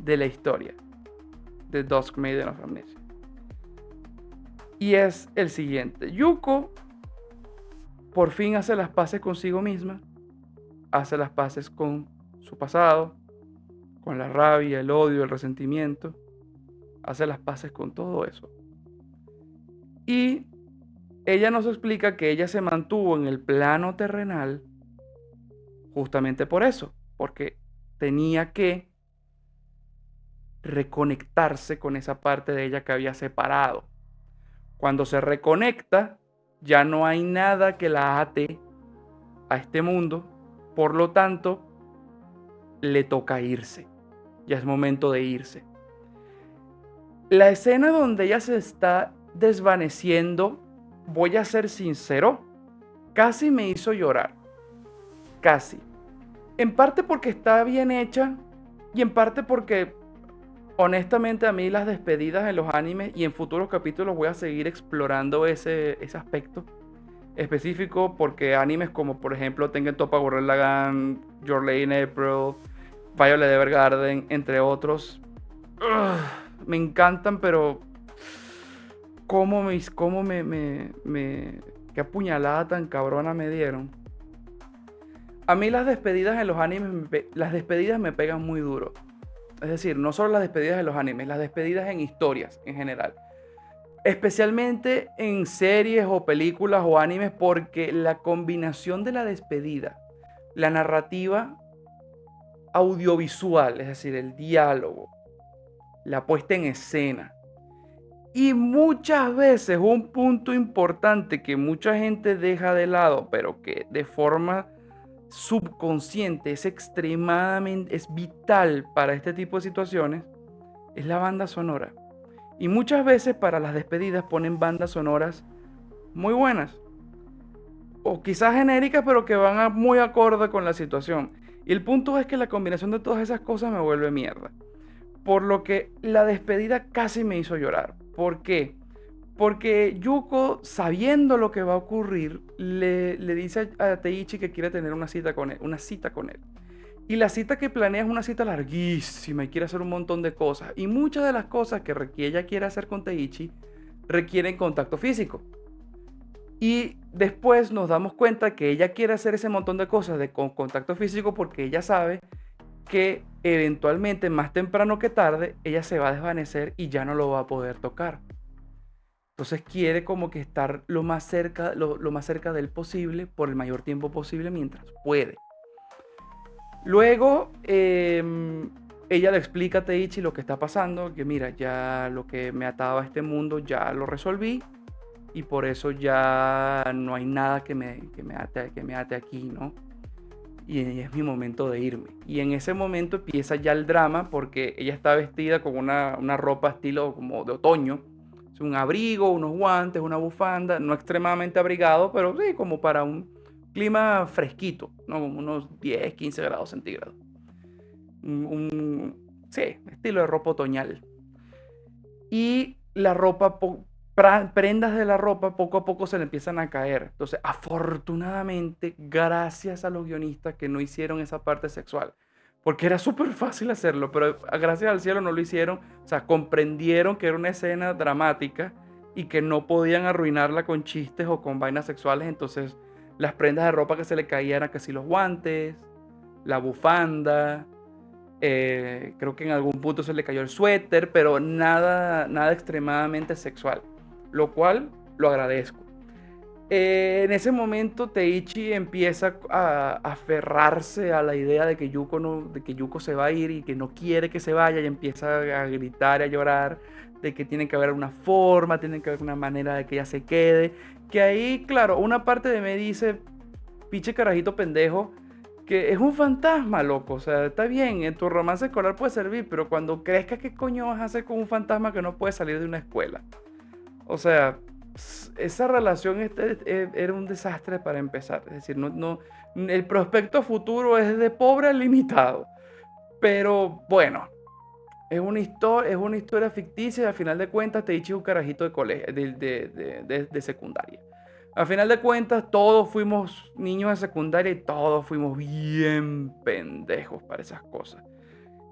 Speaker 1: de la historia de Dusk Maiden of Amnesia. Y es el siguiente. Yuko por fin hace las paces consigo misma, hace las paces con su pasado, con la rabia, el odio, el resentimiento, hace las paces con todo eso. Y ella nos explica que ella se mantuvo en el plano terrenal justamente por eso, porque tenía que reconectarse con esa parte de ella que había separado. Cuando se reconecta, ya no hay nada que la ate a este mundo, por lo tanto, le toca irse. Ya es momento de irse. La escena donde ella se está desvaneciendo, voy a ser sincero, casi me hizo llorar. Casi. En parte porque está bien hecha y en parte porque honestamente a mí las despedidas en los animes y en futuros capítulos voy a seguir explorando ese aspecto específico porque animes como por ejemplo Tengen Toppa Gurren Lagann, Your Lie in April, Violet Evergarden, entre otros, me encantan, pero qué apuñalada tan cabrona me dieron. A mí las despedidas en los animes, las despedidas me pegan muy duro. Es decir, no solo las despedidas en los animes, las despedidas en historias en general. Especialmente en series o películas o animes porque la combinación de la despedida, la narrativa audiovisual, es decir, el diálogo, la puesta en escena y muchas veces un punto importante que mucha gente deja de lado, pero que de forma subconsciente, es vital para este tipo de situaciones, es la banda sonora. Y muchas veces para las despedidas ponen bandas sonoras muy buenas, o quizás genéricas, pero que van muy acorde con la situación. Y el punto es que la combinación de todas esas cosas me vuelve mierda. Por lo que la despedida casi me hizo llorar. ¿Por qué? Porque Yuko, sabiendo lo que va a ocurrir, le dice a Teichi que quiere tener una cita con él, Y la cita que planea es una cita larguísima y quiere hacer un montón de cosas. Y muchas de las cosas que ella quiere hacer con Teichi requieren contacto físico. Y después nos damos cuenta que ella quiere hacer ese montón de cosas con contacto físico porque ella sabe que eventualmente, más temprano que tarde, ella se va a desvanecer y ya no lo va a poder tocar. Entonces quiere como que estar lo más cerca de él posible por el mayor tiempo posible mientras puede. Luego, ella le explica a Teichi lo que está pasando, que mira, ya lo que me ataba a este mundo ya lo resolví y por eso ya no hay nada que me ate aquí, ¿no? Y es mi momento de irme. Y en ese momento empieza ya el drama porque ella está vestida con una ropa estilo como de otoño. Es un abrigo, unos guantes, una bufanda, no extremadamente abrigado, pero sí como para un clima fresquito, ¿no? Como unos 10, 15 grados centígrados. Sí, estilo de ropa otoñal. Y la ropa, prendas de la ropa poco a poco se le empiezan a caer. Entonces, afortunadamente, gracias a los guionistas que no hicieron esa parte sexual, porque era súper fácil hacerlo, pero gracias al cielo no lo hicieron. O sea, comprendieron que era una escena dramática y que no podían arruinarla con chistes o con vainas sexuales. Entonces, las prendas de ropa que se le caían eran casi los guantes, la bufanda, creo que en algún punto se le cayó el suéter, pero nada extremadamente sexual, lo cual lo agradezco. En ese momento Teichi empieza a aferrarse a la idea de que Yuko se va a ir y que no quiere que se vaya, y empieza a gritar y a llorar de que tiene que haber una forma, tiene que haber una manera de que ella se quede. Que ahí, claro, una parte de mí dice, pinche carajito pendejo, que es un fantasma, loco. O sea, está bien, en tu romance escolar puede servir, pero cuando crezcas, ¿qué coño vas a hacer con un fantasma que no puede salir de una escuela? O sea, esa relación era un desastre para empezar. Es decir, el prospecto futuro es de pobre a limitado. Pero bueno, es una historia ficticia y al final de cuentas Teichi es un carajito de colegio, de secundaria. Al final de cuentas todos fuimos niños de secundaria y todos fuimos bien pendejos para esas cosas.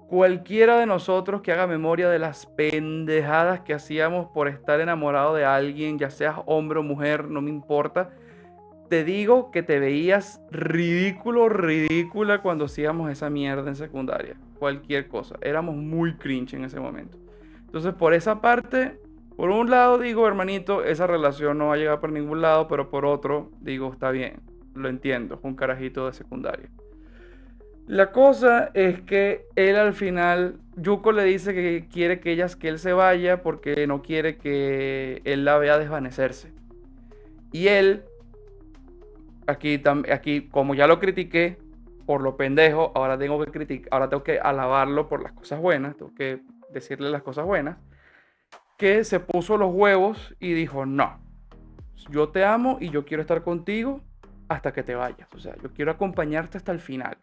Speaker 1: Cualquiera de nosotros que haga memoria de las pendejadas que hacíamos por estar enamorado de alguien, ya seas hombre o mujer, no me importa, te digo que te veías ridícula cuando hacíamos esa mierda en secundaria. Cualquier cosa. Éramos muy cringe en ese momento. Entonces, por esa parte, por un lado digo, hermanito, esa relación no va a llegar por ningún lado, pero por otro, digo, está bien, lo entiendo, es un carajito de secundaria. La cosa es que él al final, Yuko le dice que quiere que él se vaya porque no quiere que él la vea desvanecerse. Y él, aquí como ya lo critiqué por lo pendejo, ahora tengo que alabarlo por las cosas buenas, tengo que decirle las cosas buenas, que se puso los huevos y dijo, no, yo te amo y yo quiero estar contigo hasta que te vayas. O sea, yo quiero acompañarte hasta el final.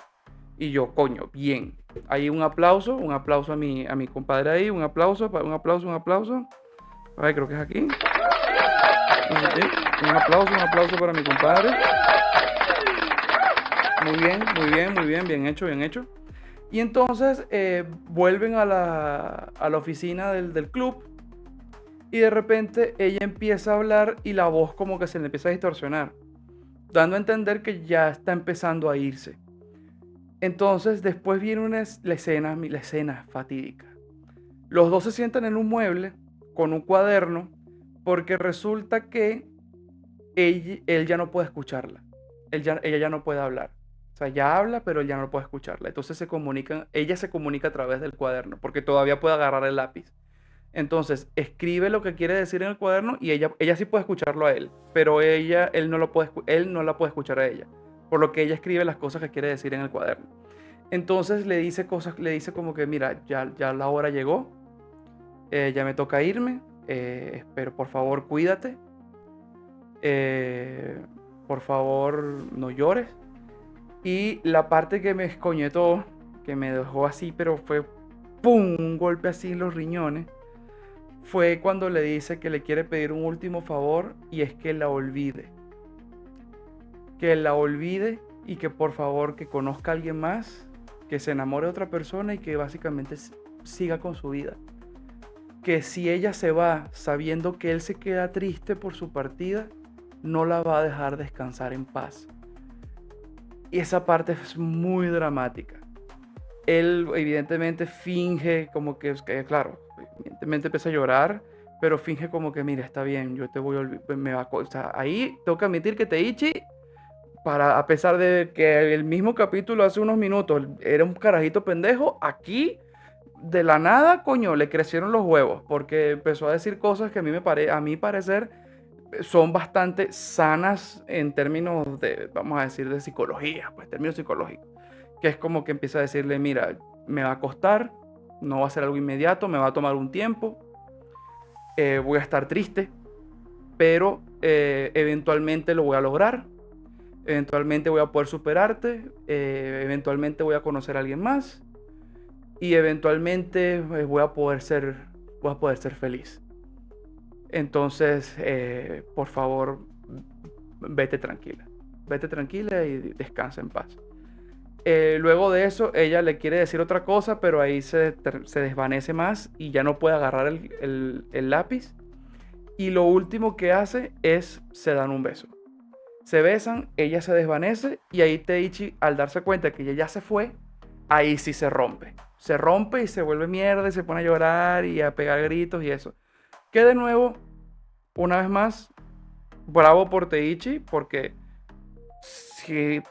Speaker 1: Y yo, coño, bien. Ahí un aplauso a mi compadre ahí, un aplauso. A ver, creo que es aquí. Un aplauso para mi compadre. Muy bien, bien hecho. Y entonces vuelven a la oficina del club y de repente ella empieza a hablar y la voz como que se le empieza a distorsionar, dando a entender que ya está empezando a irse. Entonces después viene la escena fatídica. Los dos se sientan en un mueble con un cuaderno porque resulta que él ya no puede escucharla. Ella ya no puede hablar. O sea, ya habla, pero él ya no puede escucharla. Entonces ella se comunica a través del cuaderno porque todavía puede agarrar el lápiz. Entonces escribe lo que quiere decir en el cuaderno y ella sí puede escucharlo a él, pero él no la puede escuchar a ella. por lo que ella escribe las cosas que quiere decir en el cuaderno. Entonces le dice cosas, le dice como que mira, ya la hora llegó, ya me toca irme, pero por favor cuídate, eh, por favor no llores. Y la parte que me escoñetó, que me dejó así, pero fue ¡pum! Un golpe así en los riñones, fue cuando le dice que le quiere pedir un último favor y es que la olvide. Que la olvide y que por favor que conozca a alguien más, que se enamore de otra persona y que básicamente siga con su vida. Que si ella se va sabiendo que él se queda triste por su partida, no la va a dejar descansar en paz. Y esa parte es muy dramática. Él evidentemente finge como que, claro, evidentemente empieza a llorar, pero finge como que, mira, está bien, yo te voy a olvidar, o sea, ahí tengo que admitir que Teichi, a pesar de que el mismo capítulo hace unos minutos era un carajito pendejo, aquí de la nada, coño, le crecieron los huevos, porque empezó a decir cosas que a mi parecer son bastante sanas en términos de, vamos a decir, de psicología, pues términos psicológicos, que es como que empieza a decirle, mira, me va a costar, no va a ser algo inmediato, me va a tomar un tiempo, voy a estar triste, pero eventualmente lo voy a lograr, eventualmente voy a poder superarte, eventualmente voy a conocer a alguien más y eventualmente voy a poder ser feliz. Entonces, por favor, vete tranquila y descansa en paz. Luego de eso, ella le quiere decir otra cosa, pero ahí se desvanece más y ya no puede agarrar el lápiz. Y lo último que hace es se dan un beso. Se besan, ella se desvanece y ahí Teichi, al darse cuenta que ella ya se fue, ahí sí se rompe. Se rompe y se vuelve mierda y se pone a llorar y a pegar gritos y eso. Que de nuevo, una vez más, bravo por Teichi, porque si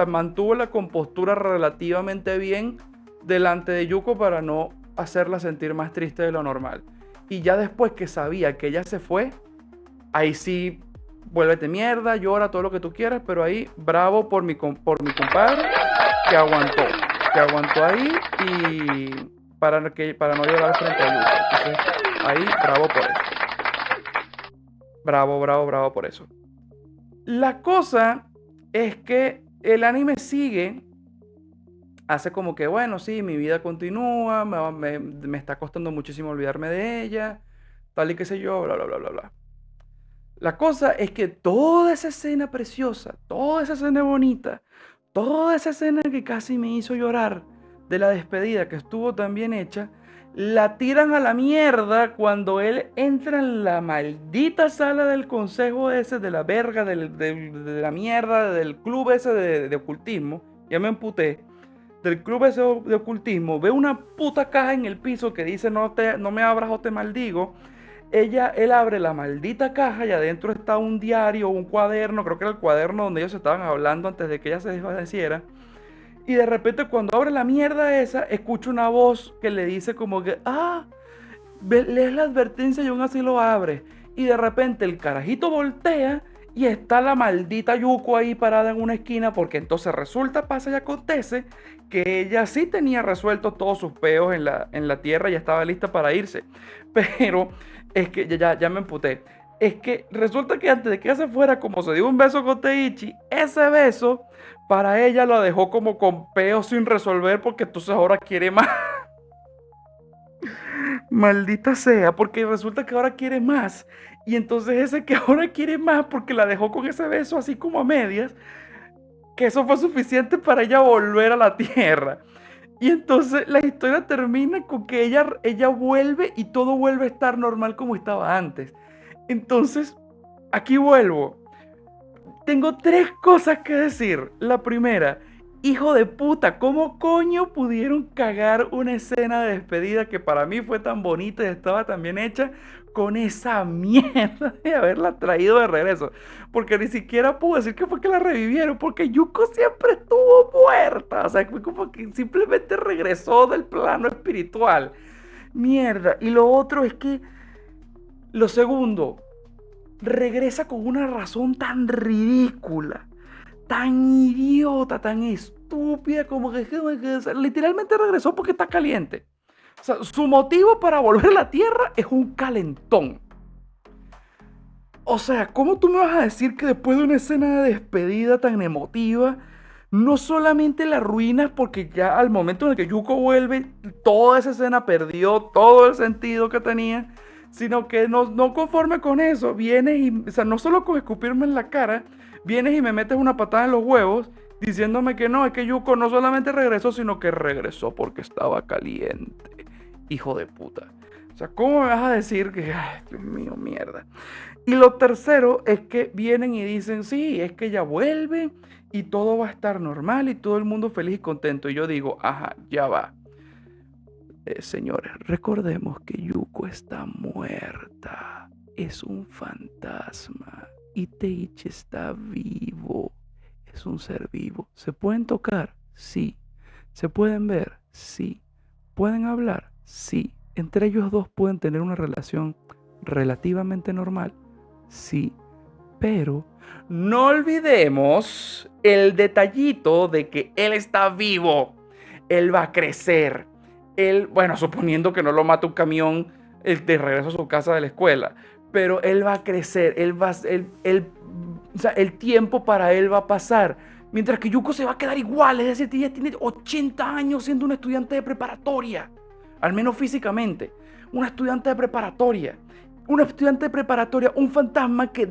Speaker 1: mantuvo la compostura relativamente bien delante de Yuko para no hacerla sentir más triste de lo normal. Y ya después que sabía que ella se fue, ahí sí, vuélvete mierda, llora, todo lo que tú quieras, pero ahí, bravo por mi compadre, que aguantó ahí y para no llorar frente a Yuko. Entonces, ahí, bravo por eso. Bravo por eso. La cosa es que el anime sigue, hace como que, bueno, sí, mi vida continúa, me está costando muchísimo olvidarme de ella, tal y qué sé yo, bla, bla, bla, bla, bla. La cosa es que toda esa escena preciosa, toda esa escena bonita, toda esa escena que casi me hizo llorar de la despedida que estuvo tan bien hecha, la tiran a la mierda cuando él entra en la maldita sala del consejo ese de la verga, de la mierda, del club ese de ocultismo. Ya me emputé. Del club ese de ocultismo. Ve una puta caja en el piso que dice no me abras o te maldigo. Él abre la maldita caja y adentro está un diario, un cuaderno, creo que era el cuaderno donde ellos estaban hablando antes de que ella se desvaneciera. Y de repente cuando abre la mierda esa, escucha una voz que le dice como que, lees la advertencia y aún así lo abre. Y de repente el carajito voltea y está la maldita Yuko ahí parada en una esquina, porque entonces resulta, pasa y acontece que ella sí tenía resueltos todos sus peos en la tierra y estaba lista para irse. Pero es que ya me emputé. Es que resulta que antes de que ella se fuera, como se dio un beso con Teichi, ese beso para ella lo dejó como con peos sin resolver, porque entonces ahora quiere más. Maldita sea, porque resulta que ahora quiere más. Y entonces ese que ahora quiere más porque la dejó con ese beso así como a medias, que eso fue suficiente para ella volver a la tierra. Y entonces la historia termina con que ella vuelve y todo vuelve a estar normal como estaba antes. Entonces, aquí vuelvo. Tengo 3 cosas que decir. La primera, hijo de puta, ¿cómo coño pudieron cagar una escena de despedida que para mí fue tan bonita y estaba tan bien hecha con esa mierda de haberla traído de regreso? Porque ni siquiera puedo decir que fue que la revivieron, porque Yuko siempre estuvo muerta. O sea, fue como que simplemente regresó del plano espiritual. Mierda. Y lo otro es que, lo segundo, regresa con una razón tan ridícula, tan idiota, tan estúpida, como que o sea, literalmente regresó porque está caliente. O sea, su motivo para volver a la Tierra es un calentón. O sea, ¿cómo tú me vas a decir que después de una escena de despedida tan emotiva, no solamente la arruinas porque ya al momento en el que Yuko vuelve, toda esa escena perdió todo el sentido que tenía, sino que no conforme con eso, vienes y, o sea, no solo con escupirme en la cara, vienes y me metes una patada en los huevos diciéndome que no, es que Yuko no solamente regresó, sino que regresó porque estaba caliente. Hijo de puta. O sea, ¿cómo me vas a decir que, ay, Dios mío, mierda? Y lo tercero es que vienen y dicen, sí, es que ella vuelve y todo va a estar normal y todo el mundo feliz y contento. Y yo digo, ajá, ya va. Señores, recordemos que Yuko está muerta. Es un fantasma. Y Teichi está vivo. Es un ser vivo. ¿Se pueden tocar? Sí. ¿Se pueden ver? Sí. ¿Pueden hablar? Sí. ¿Entre ellos dos pueden tener una relación relativamente normal? Sí, pero no olvidemos el detallito de que él está vivo, él va a crecer, él, bueno, suponiendo que no lo mata un camión de regreso a su casa de la escuela, pero él va a crecer, o sea, el tiempo para él va a pasar, mientras que Yuko se va a quedar igual, es decir, ella tiene 80 años siendo una estudiante de preparatoria, al menos físicamente, una estudiante de preparatoria. Un estudiante de preparatoria, un fantasma que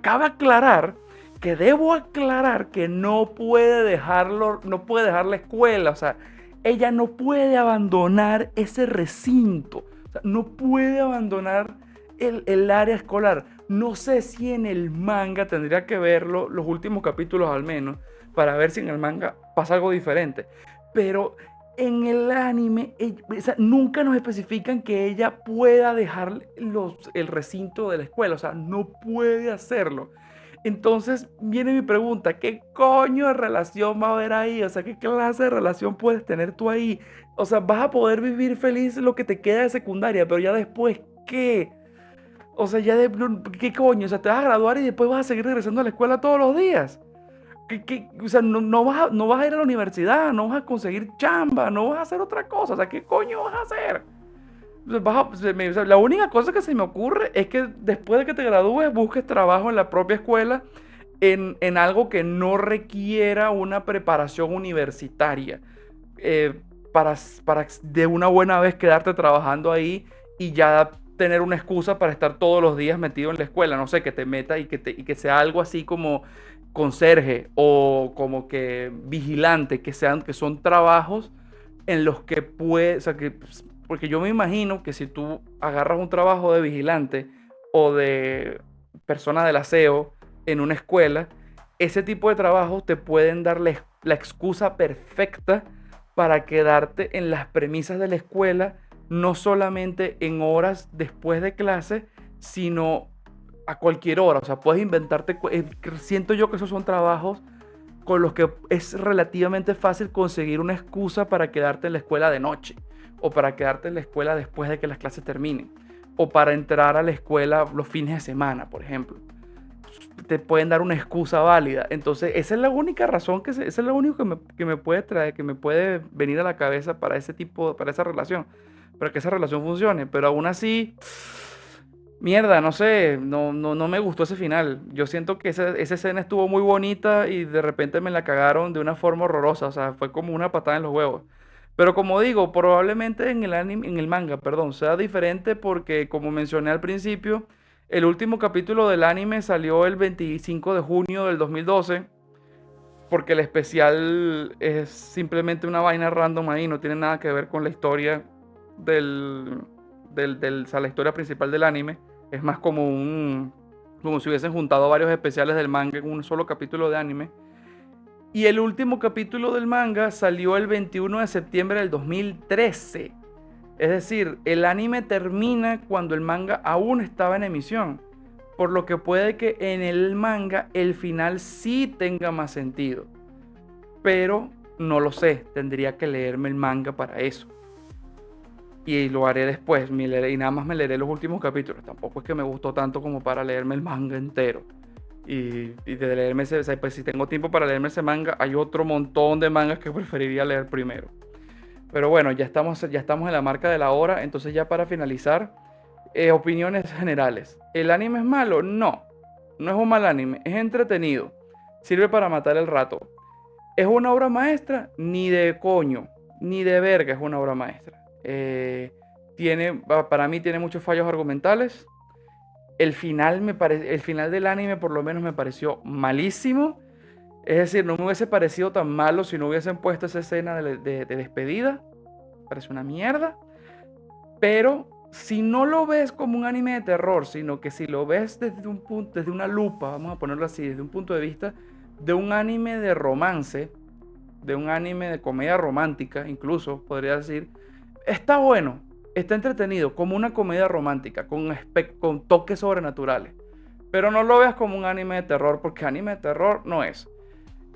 Speaker 1: cabe aclarar, que debo aclarar que no puede dejarlo, no puede dejar la escuela, o sea, ella no puede abandonar ese recinto, o sea, no puede abandonar el área escolar. No sé si en el manga tendría que verlo, los últimos capítulos al menos, para ver si en el manga pasa algo diferente, pero en el anime, o sea, nunca nos especifican que ella pueda dejar el recinto de la escuela, o sea, no puede hacerlo. Entonces viene mi pregunta, ¿qué coño de relación va a haber ahí? O sea, ¿qué clase de relación puedes tener tú ahí? O sea, vas a poder vivir feliz lo que te queda de secundaria, pero ya después, ¿qué? O sea, ¿qué coño? O sea, te vas a graduar y después vas a seguir regresando a la escuela todos los días. O sea, no vas a ir a la universidad, no vas a conseguir chamba, no vas a hacer otra cosa. O sea, ¿qué coño vas a hacer? O sea, o sea, la única cosa que se me ocurre es que después de que te gradúes busques trabajo en la propia escuela en algo que no requiera una preparación universitaria. eh, para de una buena vez quedarte trabajando ahí y ya tener una excusa para estar todos los días metido en la escuela. No sé, que te meta y que sea algo así como conserje o como que vigilante, que son trabajos en los que puedes, o sea, porque yo me imagino que si tú agarras un trabajo de vigilante o de persona del aseo en una escuela, ese tipo de trabajos te pueden dar la excusa perfecta para quedarte en las premisas de la escuela, no solamente en horas después de clase, sino a cualquier hora. O sea, puedes inventarte, siento yo que esos son trabajos con los que es relativamente fácil conseguir una excusa para quedarte en la escuela de noche, o para quedarte en la escuela después de que las clases terminen, o para entrar a la escuela los fines de semana, por ejemplo. Te pueden dar una excusa válida. Entonces, esa es la única razón esa es lo único que me puede traer, que me puede venir a la cabeza para ese tipo, para esa relación, para que esa relación funcione. Pero aún así, mierda, no sé, no me gustó ese final. Yo siento que esa escena estuvo muy bonita y de repente me la cagaron de una forma horrorosa. O sea, fue como una patada en los huevos. Pero como digo, probablemente en el anime, en el manga, perdón, sea diferente porque, como mencioné al principio, el último capítulo del anime salió el 25 de junio del 2012, porque el especial es simplemente una vaina random ahí, no tiene nada que ver con la historia o sea, la historia principal del anime. Es más como si hubiesen juntado varios especiales del manga en un solo capítulo de anime. Y el último capítulo del manga salió el 21 de septiembre del 2013. Es decir, el anime termina cuando el manga aún estaba en emisión. Por lo que puede que en el manga el final sí tenga más sentido. Pero no lo sé, tendría que leerme el manga para eso. Y lo haré después, y nada más me leeré los últimos capítulos. Tampoco es que me gustó tanto como para leerme el manga entero. y de leerme ese, o sea, pues si tengo tiempo para leerme ese manga, hay otro montón de mangas que preferiría leer primero. Pero bueno, ya estamos en la marca de la hora, entonces ya para finalizar, opiniones generales. ¿El anime es malo? No, no es un mal anime, es entretenido, sirve para matar el rato. ¿Es una obra maestra? Ni de coño, ni de verga es una obra maestra. Para mí tiene muchos fallos argumentales. El final del anime por lo menos me pareció malísimo. Es decir, no me hubiese parecido tan malo si no hubiesen puesto esa escena de despedida. Parece una mierda. Pero si no lo ves como un anime de terror, sino que si lo ves desde un punto, desde una lupa, vamos a ponerlo así, desde un punto de vista de un anime de romance, de un anime de comedia romántica, incluso podría decir, está bueno, está entretenido, como una comedia romántica, con toques sobrenaturales. Pero no lo veas como un anime de terror, porque anime de terror no es.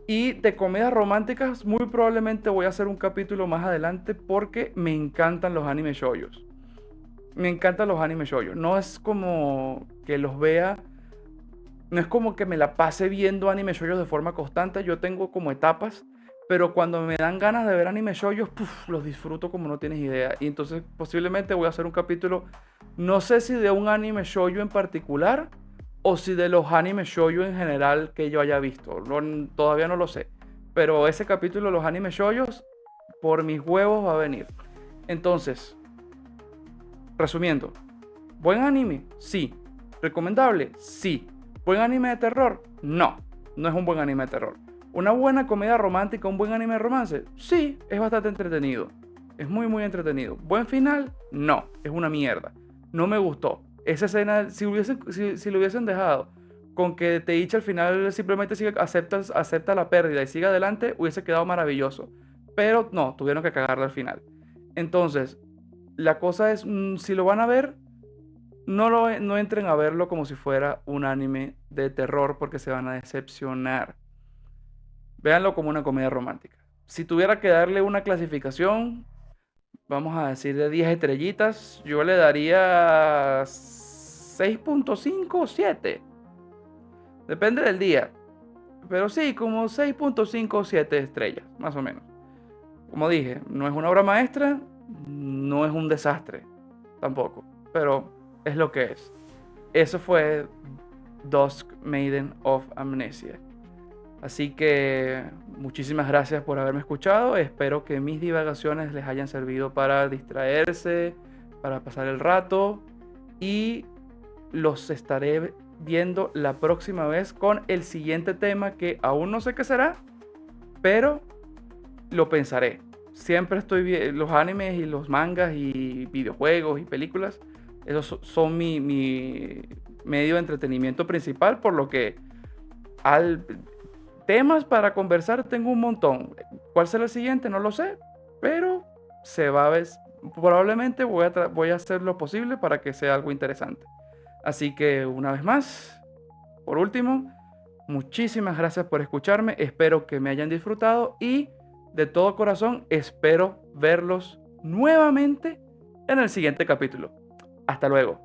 Speaker 1: Y de comedias románticas, muy probablemente voy a hacer un capítulo más adelante porque me encantan los anime shoujos. Me encantan los anime shoujos. No es como que los vea, no es como que me la pase viendo anime shoujos de forma constante. Yo tengo como etapas, pero cuando me dan ganas de ver anime shoujos, los disfruto como no tienes idea. Y entonces posiblemente voy a hacer un capítulo, no sé si de un anime shoujo en particular o si de los anime shoujo en general que yo haya visto. Todavía no lo sé. Pero ese capítulo de los anime shoujos, por mis huevos va a venir. Entonces, resumiendo, ¿buen anime? Sí. ¿Recomendable? Sí. ¿Buen anime de terror? No, no es un buen anime de terror. ¿Una buena comedia romántica, un buen anime de romance? Sí, es bastante entretenido. Es muy, muy entretenido. ¿Buen final? No, es una mierda. No me gustó. Esa escena, si lo hubiesen dejado con que Teichi al final simplemente acepta la pérdida y sigue adelante, hubiese quedado maravilloso. Pero no, tuvieron que cagarla al final. Entonces, la cosa es, si lo van a ver, no entren a verlo como si fuera un anime de terror porque se van a decepcionar. Véanlo como una comedia romántica. Si tuviera que darle una clasificación, vamos a decir de 10 estrellitas, yo le daría 6.5 o 7. Depende del día. Pero sí, como 6.5 o 7 estrellas, más o menos. Como dije, no es una obra maestra, no es un desastre, tampoco. Pero es lo que es. Eso fue Dusk Maiden of Amnesia. Así que muchísimas gracias por haberme escuchado. Espero que mis divagaciones les hayan servido para distraerse, para pasar el rato. Y los estaré viendo la próxima vez con el siguiente tema que aún no sé qué será, pero lo pensaré. Siempre estoy viendo los animes y los mangas y videojuegos y películas. Esos son mi medio de entretenimiento principal, por lo que al temas para conversar tengo un montón. ¿Cuál será el siguiente? No lo sé, pero se va a ver. Probablemente voy a hacer lo posible para que sea algo interesante. Así que una vez más, por último, muchísimas gracias por escucharme. Espero que me hayan disfrutado y de todo corazón espero verlos nuevamente en el siguiente capítulo. Hasta luego.